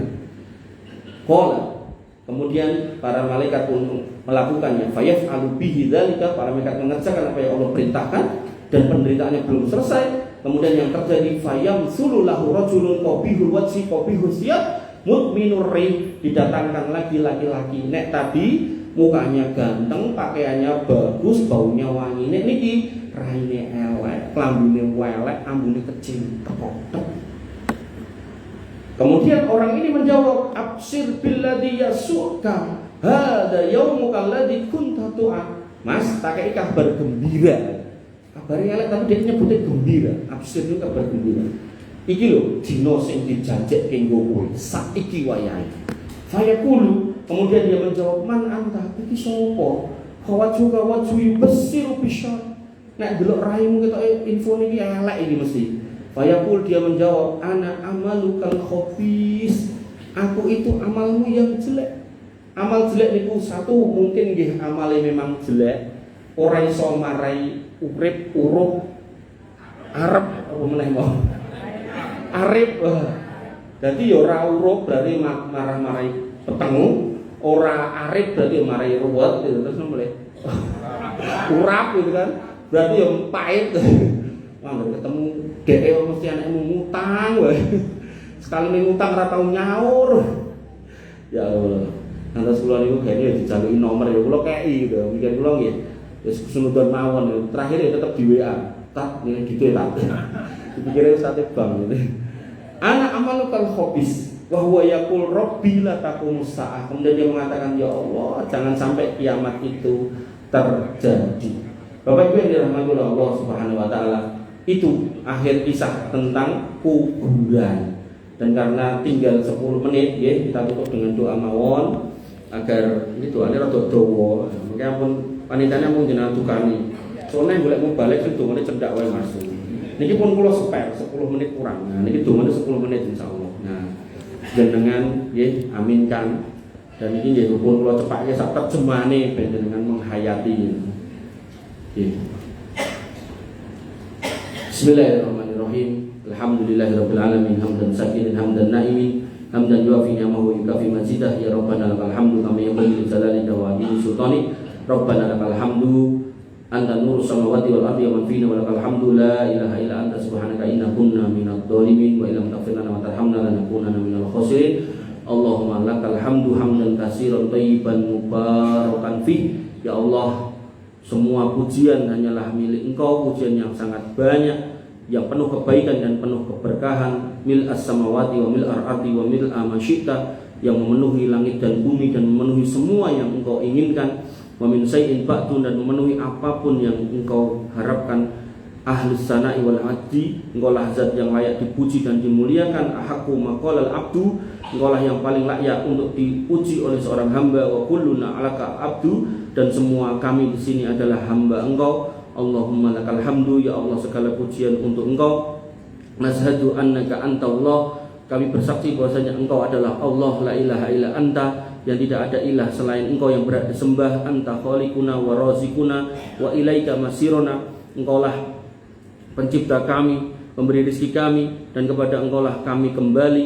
Kemudian para malaikat pun melakukannya. Fayaf'alu bihi dzalika, para malaikat mengerjakan apa yang Allah perintahkan dan penderitaannya belum selesai. Kemudian yang terjadi fayamsulu lahu rajulun qabihul wajhi qabihus siyab mutminur rih, didatangkan lagi laki-laki nek tadi mukanya ganteng, pakaiannya bagus, baunya wangi. Nek niki raine elek, klambine welek, ambune kecil, tekok. Kemudian orang ini menjawab, absir billadzi yasuka, hada yaumuka alladzi kunta tu'a. Mas, tak kei kabar gembira. Kabar elek tapi dia nyebutnya gembira. Absir itu kabar gembira. Iki lho dina sing dijajekke nggo kowe, saiki wayahe. Fayaqulu, kemudian dia menjawab, man anta, iki sapa? Kawajuka wajui besiru bisyar. Nek delok raimu ketoke info niki elek iki mesti. Fayaqul, dia menjawab, ana amalukal khabis. Aku itu amalmu yang jelek. Amal jelek niku satu mungkin nggih amale memang jelek, ora iso marai urip urup arep apa meneh mau. Arif, jadi ora urup berarti marah-marahi peteng, ora arif berarti marai ruwet, gitu. Terus mulai urap gitu kan, berarti yang pahit. Wah, ketemu DE mesti anakmu ngutang, sekali ngutang ora tau nyaur. Ya Allah, nanti sekolah niku kayaknya dijaluki nomor ya, kula kei gitu, mikir kula nggih, wis sunudon mawon, terakhir ya tetap di WA, tak ngene gitu ya tak. Dipikirnya sate bang gitu. Anak amalukal khabis wa huwa yaqul rabbi la taqumus saah. Kemudian dia mengatakan, ya Allah, jangan sampai kiamat itu terjadi. Bapak Ibu yang dirahmati oleh Allah Subhanahu wa taala, itu akhir kisah tentang kuburan. Dan karena tinggal 10 menit ya, kita tutup dengan doa mawon agar ini doane rada dawa. Mungkin ampun panitane mung jenengan tukani. Soalnya golek mau balik sing dongane cendak wae masuk. Niki pun kula spare 10 menit kurang. Nah, niki dongane 10 menit insyaallah. Nah, jenengan nggih aminkan. Dan iki nggih pun kula cepake sak terjemahane ben jenengan menghayati. Nggih. Bismillahirrahmanirrahim. Alhamdulillahirabbil alamin hamdan sakirin hamdan naimin hamdan yuafi ni'amahu wa yukafi mazidah ya rabbana lakal hamdu kama yanbaghi li jalali wa azimi sultani rabbana lakal hamdu anta nurus samawati wal ardi wa man fina wa lakal hamdu la ilaha illa anta subhanaka inna kunna minadh dhalimin wa illam taghfir lana wa tarhamna lanakunanna minal khasirin. Allahumma lakal hamdu hamdan katsiran thayyiban mubarakan fi. Ya Allah, semua pujian hanyalah milik Engkau, pujian yang sangat banyak, yang penuh kebaikan dan penuh keberkahan, mil as-samawati wa mil ar-ardi wa mil ma-syi'ta, yang memenuhi langit dan bumi dan memenuhi semua yang Engkau inginkan, wa min syai'in ba'du, dan memenuhi apapun yang Engkau harapkan. Ahlus sana'i wal haji, Engkau lah zat yang layak dipuji dan dimuliakan. Ahaqqu maqalal abdu, Engkau lah yang paling layak untuk dipuji oleh seorang hamba. Wa kulluna 'alaka abdu, dan semua kami di sini adalah hamba Engkau. Allahumma lakal hamdu, ya Allah segala pujian untuk Engkau. Nashhadu annaka antallah, kami bersaksi bahwasanya Engkau adalah Allah, la ilaha illa anta, yang tidak ada ilah selain Engkau yang berhak disembah. Anta khaliquna wa razikuna wa ilaika masiruna, Engkau lah pencipta kami, pemberi rezeki kami, dan kepada Engkau lah kami kembali.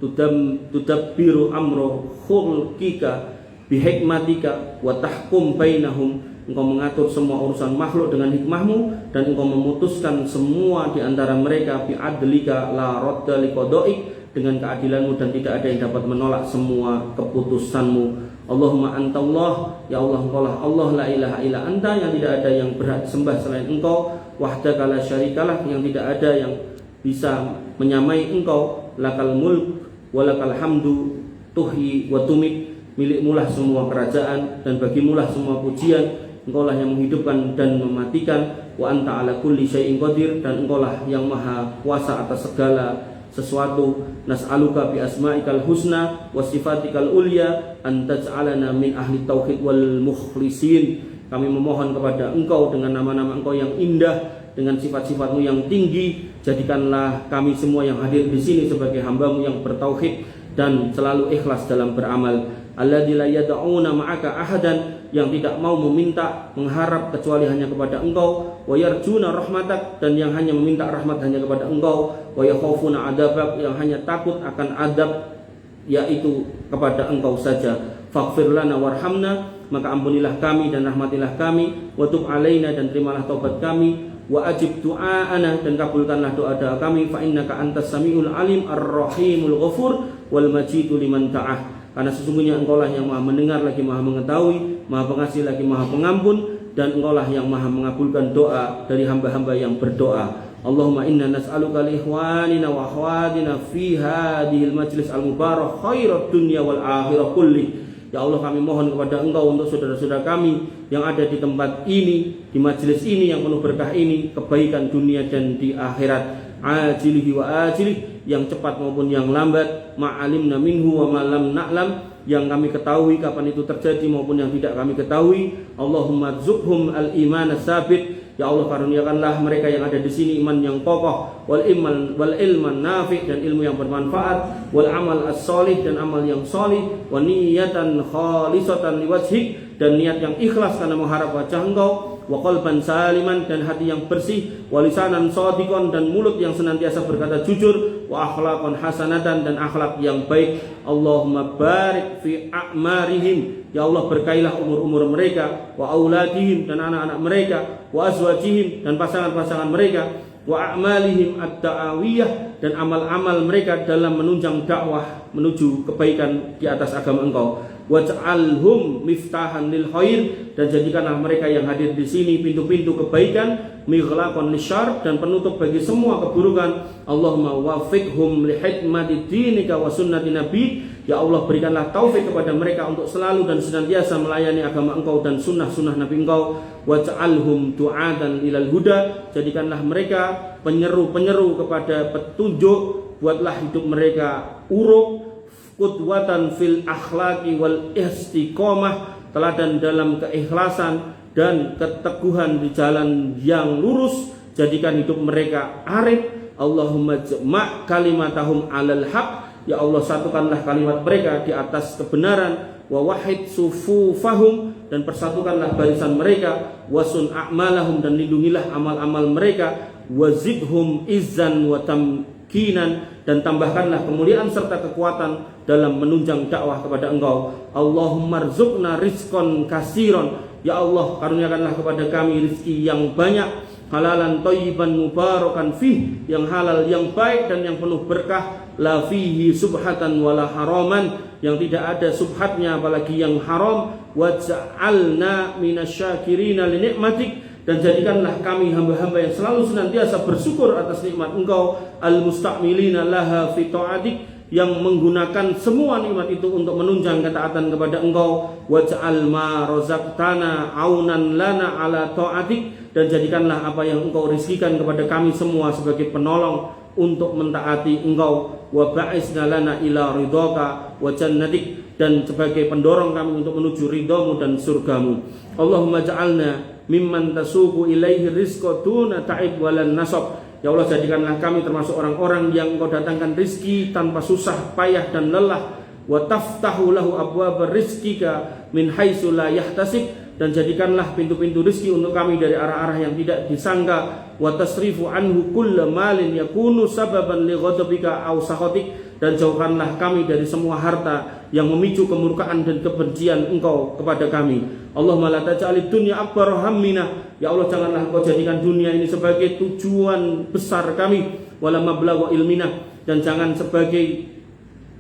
Tudabbiru amro khulqika bihikmatika wa tahkum bainahum, Engkau mengatur semua urusan makhluk dengan hikmahmu, dan Engkau memutuskan semua di antara mereka bi'adlika la radda liqada'ik, dengan keadilanmu dan tidak ada yang dapat menolak semua keputusanmu. Allahumma antallah, ya Allah Engkau lah Allah, la ilaha illa anta, yang tidak ada yang berhak disembah selain Engkau, wahdaka la syarikalah, yang tidak ada yang bisa menyamai Engkau, lakal mulk walakal hamdu tuhyi wa tumit, milikmulah semua kerajaan dan bagimulah semua pujian. Engkau lah yang menghidupkan dan mematikan. Wa anta ala kulli syai'in qadir, dan Engkau lah yang maha kuasa atas segala sesuatu. Nas'aluka bi asma'ikal husna wa sifatikal ulya an taj'alana min ahli tauhid wal mukhlisin. Kami memohon kepada Engkau dengan nama-nama Engkau yang indah, dengan sifat-sifat-Mu yang tinggi, jadikanlah kami semua yang hadir di sini sebagai hamba-Mu yang bertauhid dan selalu ikhlas dalam beramal. Alladzi la yad'una ma'aka ahadan, yang tidak mau meminta mengharap kecuali hanya kepada Engkau. Wa yarjuna rahmatak, dan yang hanya meminta rahmat hanya kepada Engkau. Wa yakhafuna adabak, yang hanya takut akan adab yaitu kepada Engkau saja. Faghfir lana warhamna, maka ampunilah kami dan rahmatilah kami. Wa tub alaina, dan terimalah taubat kami. Wa ajib du'aana, dan kabulkanlah doa-doa kami. Fa innaka antas samiul alim ar-rahimul ghafur wal majidu liman ta'ah. Karena sesungguhnya Engkau lah yang maha mendengar lagi maha mengetahui, maha pengasih lagi maha pengampun, dan Engkau lah yang maha mengabulkan doa dari hamba-hamba yang berdoa. Allahumma inna nas'aluka li ikhwanina wa akhwatina fi hadhil majlis al-mubarak khairat dunya wal akhirah kulli. Ya Allah, kami mohon kepada Engkau untuk saudara-saudara kami yang ada di tempat ini, di majelis ini yang penuh berkah ini, kebaikan dunia dan di akhirat, ajilihi wa ajilih, yang cepat maupun yang lambat, ma'alimna minhu wa ma'lam na'lam, yang kami ketahui kapan itu terjadi maupun yang tidak kami ketahui. Allahumma rzuqhum al-iman as-sabit. Ya Allah, karuniakanlah mereka yang ada di sini iman yang kokoh, wal ilman nafi', dan ilmu yang bermanfaat, wal amal as-solih, dan amal yang solih, wa niyatan khalisatan liwajhik, dan niat yang ikhlas karena mengharap wajah Engkau, wa qalban saliman, dan hati yang bersih, wa lisanan shadiqan, dan mulut yang senantiasa berkata jujur, wa akhlaqan hasanatan, dan akhlak yang baik. Allahumma barik fi a'marihim. Ya Allah, berkailah umur-umur mereka, wa auladihim, dan anak-anak mereka, wa azwajihim, dan pasangan-pasangan mereka, wa a'malihim ad-da'awiyah, dan amal-amal mereka dalam menunjang dakwah menuju kebaikan di atas agama Engkau. Waj'alhum miftahan lil khair, dan jadikanlah mereka yang hadir di sini pintu-pintu kebaikan, mighlaqan lisyarr, dan penutup bagi semua keburukan. Allahumma wafiqhum li hikmati dinika wa sunnati nabi. Ya Allah, berikanlah taufik kepada mereka untuk selalu dan senantiasa melayani agama Engkau dan sunnah-sunnah Nabi Engkau. Waj'alhum du'atan ilal huda, jadikanlah mereka penyeru-penyeru kepada petunjuk. Buatlah hidup mereka uruk, qudwatan fil akhlaqi wal istiqomah, teladan dalam keikhlasan dan keteguhan di jalan yang lurus. Jadikan hidup mereka arif. Allahumma jma' kalimatahum alal haq. Ya Allah, satukanlah kalimat mereka di atas kebenaran. Wa wahid sufufahum, dan persatukanlah barisan mereka. Wasun a'malahum, dan lindungilah amal-amal mereka. Wazidhum izzan wa tamkinan, dan tambahkanlah kemuliaan serta kekuatan dalam menunjang dakwah kepada Engkau. Allahumma rzuqna rizqan kasiron. Ya Allah, karuniakanlah kepada kami rizki yang banyak, halalan thayyiban mubarakan fih, yang halal, yang baik, dan yang penuh berkah. La fihi subhatan wala haraman, yang tidak ada subhatnya apalagi yang haram. Waj'alna minasyakirina li nikmatik, dan jadikanlah kami hamba-hamba yang selalu senantiasa bersyukur atas nikmat Engkau. Al-mustakmilina laha fi ta'atik, yang menggunakan semua nikmat itu untuk menunjang ketaatan kepada Engkau. Waj'al ma razaqtana aunan lana ala ta'atik, dan jadikanlah apa yang Engkau rizkikan kepada kami semua sebagai penolong untuk mentaati Engkau. Wa ba'isna lana ila ridhaka wa jannatik, dan sebagai pendorong kami untuk menuju ridhamu dan surgamu. Allahumma ja'alna mimman tasuqu ilaihi rizqa duna ta'ib walan nasab. Ya Allah, jadikanlah kami termasuk orang-orang yang Engkau datangkan rizki tanpa susah, payah, dan lelah. Wa taftahu lahu abwaba rizqika min haitsu la yahtasib, dan jadikanlah pintu-pintu rizki untuk kami dari arah-arah yang tidak disangka. Wa tasrifu anhu kulla malin yakunu sababan li ghadabika aw sakhatik, dan jauhkanlah kami dari semua harta yang memicu kemurkaan dan kebencian Engkau kepada kami. Allahumma la taj'alid dunya akbar hammina. Ya Allah, janganlah Engkau jadikan dunia ini sebagai tujuan besar kami, wala mablagha ilmina, dan jangan sebagai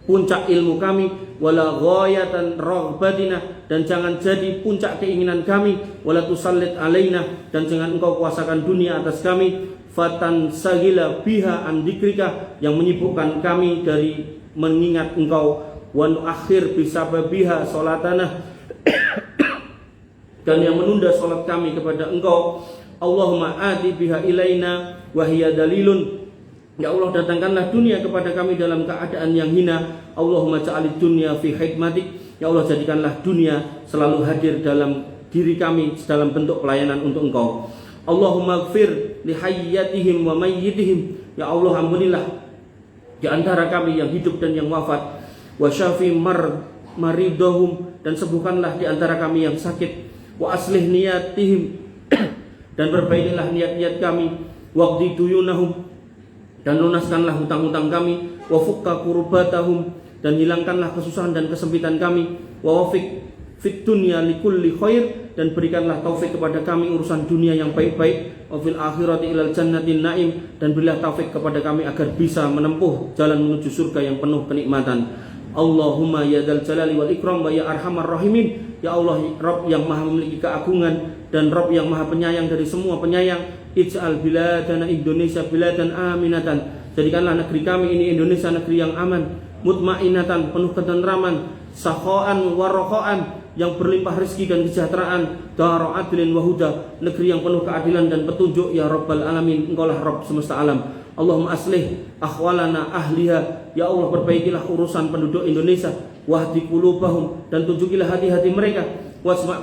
puncak ilmu kami, wala ghayatan raghbatina, dan jangan jadi puncak keinginan kami, wala tusallit alaina, dan jangan Engkau kuasakan dunia atas kami. Fatan sahila biha an dzikrika, yang menyibukkan kami dari mengingat Engkau. Wa nuakhir bisababiha salatana, dan yang menunda salat kami kepada Engkau. Allahumma ati biha ilaina wa hiya dalilun. Ya Allah, datangkanlah dunia kepada kami dalam keadaan yang hina. Allahumma ja'alid dunya fi hikmatik. Ya Allah, jadikanlah dunia selalu hadir dalam diri kami dalam bentuk pelayanan untuk Engkau. Allahumma gfir li hayyatihim wa mayyitihim. Ya Allah, ampunilah di antara kami yang hidup dan yang wafat. Wa syafi maridahum, dan sembuhkanlah di antara kami yang sakit. Wa aslih niyatihim, dan perbaikilah niat-niat kami. Waqdi duyunahum, dan lunaskanlah hutang-hutang kami. Wa fukka kurbatahum, dan hilangkanlah kesusahan dan kesempitan kami. Wa wafiq fit dunya likulli khair, dan berikanlah taufik kepada kami urusan dunia yang baik-baik. Wa fil akhirati ilal jannatin naim, dan berilah taufik kepada kami agar bisa menempuh jalan menuju surga yang penuh kenikmatan. Allahumma ya dzal jalali wal ikram wa ya arhamar rahimin. Ya Allah, Rabb yang maha memiliki keagungan dan Rabb yang maha penyayang dari semua penyayang. Ij'al biladana Indonesia biladan aminatan. Jadikanlah negeri kami ini Indonesia negeri yang aman, mutmainatan, penuh ketentraman, sakha'an warrokha'an, yang berlimpah rezeki dan kesejahteraan, daru adlin wa huda, negeri yang penuh keadilan dan petunjuk. Ya Rabbal alamin, Engkaulah Rabb semesta alam. Allahumma aslih akhwalana ahliha. Ya Allah, perbaikilah urusan penduduk Indonesia. Wahdi qulubahum, dan tunjukilah hati-hati mereka. Wasma'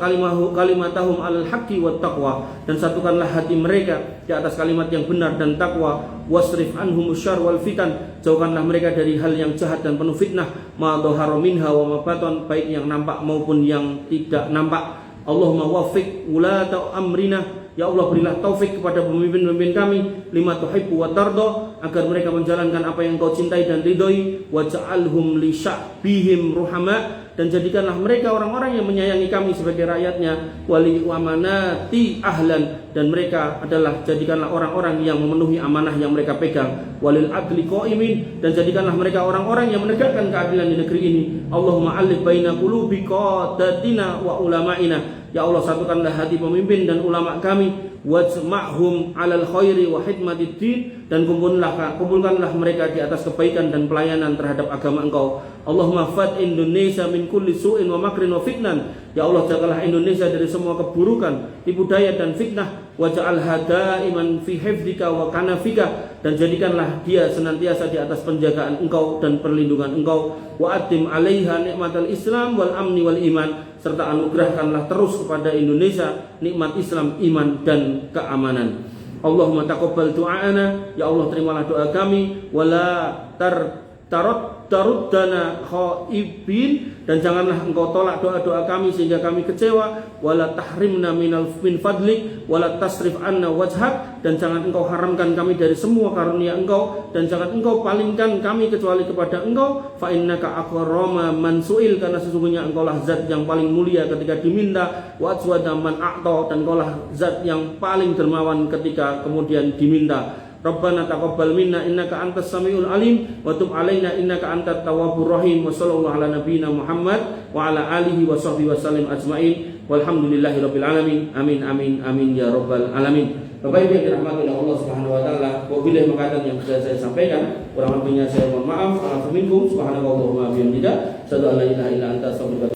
kalimatahum alal haqqi wat taqwa, dan satukanlah hati mereka di atas kalimat yang benar dan takwa. Wasrif anhum syarr wal fitan, jauhkanlah mereka dari hal yang jahat dan penuh fitnah. Ma dhahara minha wa ma batan, baik yang nampak maupun yang tidak nampak. Allahumma waffiq ulata amrina. Ya Allah, berilah taufik kepada pemimpin-pemimpin kami lima tuhibbu wa tardo, agar mereka menjalankan apa yang Kau cintai dan ridhoi. Waj'alhum li sya'bihim ruhama, dan jadikanlah mereka orang-orang yang menyayangi kami sebagai rakyatnya. Wali amanati ahlan, dan mereka adalah jadikanlah orang-orang yang memenuhi amanah yang mereka pegang. Walil adli qaimin, dan jadikanlah mereka orang-orang yang menegakkan keadilan di negeri ini. Allahumma alif baina qulubi qadatina wa ulama'ina. Ya Allah, satukanlah hati pemimpin dan ulama kami. Wajma'hum 'alal khairi wa hidmatiddin, dan kumpulkanlah mereka di atas kebaikan dan pelayanan terhadap agama Engkau. Allahumma fad Indonesia min kulli su'in wa makrin wa fitnan. Ya Allah, jagalah Indonesia dari semua keburukan, tipu daya dan fitnah. Waj'al hadaiman fi hifdzika wa kanafika, dan jadikanlah dia senantiasa di atas penjagaan Engkau dan perlindungan Engkau. Wa atim 'alaiha nikmatal Islam wal amni wal iman, serta anugerahkanlah terus kepada Indonesia nikmat Islam, iman dan keamanan. Allahumma taqabbal du'ana. Ya Allah, terimalah doa kami. Wala taruddana khaibin, dan janganlah Engkau tolak doa-doa kami sehingga kami kecewa. Wala tahrimna min fadlik wala tasrif anna wajhak, dan jangan Engkau haramkan kami dari semua karunia Engkau, dan jangan Engkau palingkan kami kecuali kepada Engkau. Fa innaka akrama man su'il, karena sesungguhnya Engkaulah zat yang paling mulia ketika diminta. Wa ajwada man a'ta, dan Engkaulah zat yang paling dermawan ketika kemudian diminta. Rabbana taqabbal minna innaka antas samiul alim wa tub alaina innaka antat tawwabur rahim. Wa sallallahu ala nabiyyina Muhammad wa ala alihi wa sahbihi wasallim ajmain. Walhamdulillahi rabbil alamin. Amin amin amin ya rabbal alamin. Bapak Ibu yang dirahmati oleh Allah Subhanahu wa taala, wabillahi makatan yang sudah saya sampaikan, kurang lebihnya saya mohon maaf. Alhamdulillah, subhanakallahumma wa bihamdika, asyhadu an la ilaha illa anta, astaghfiruka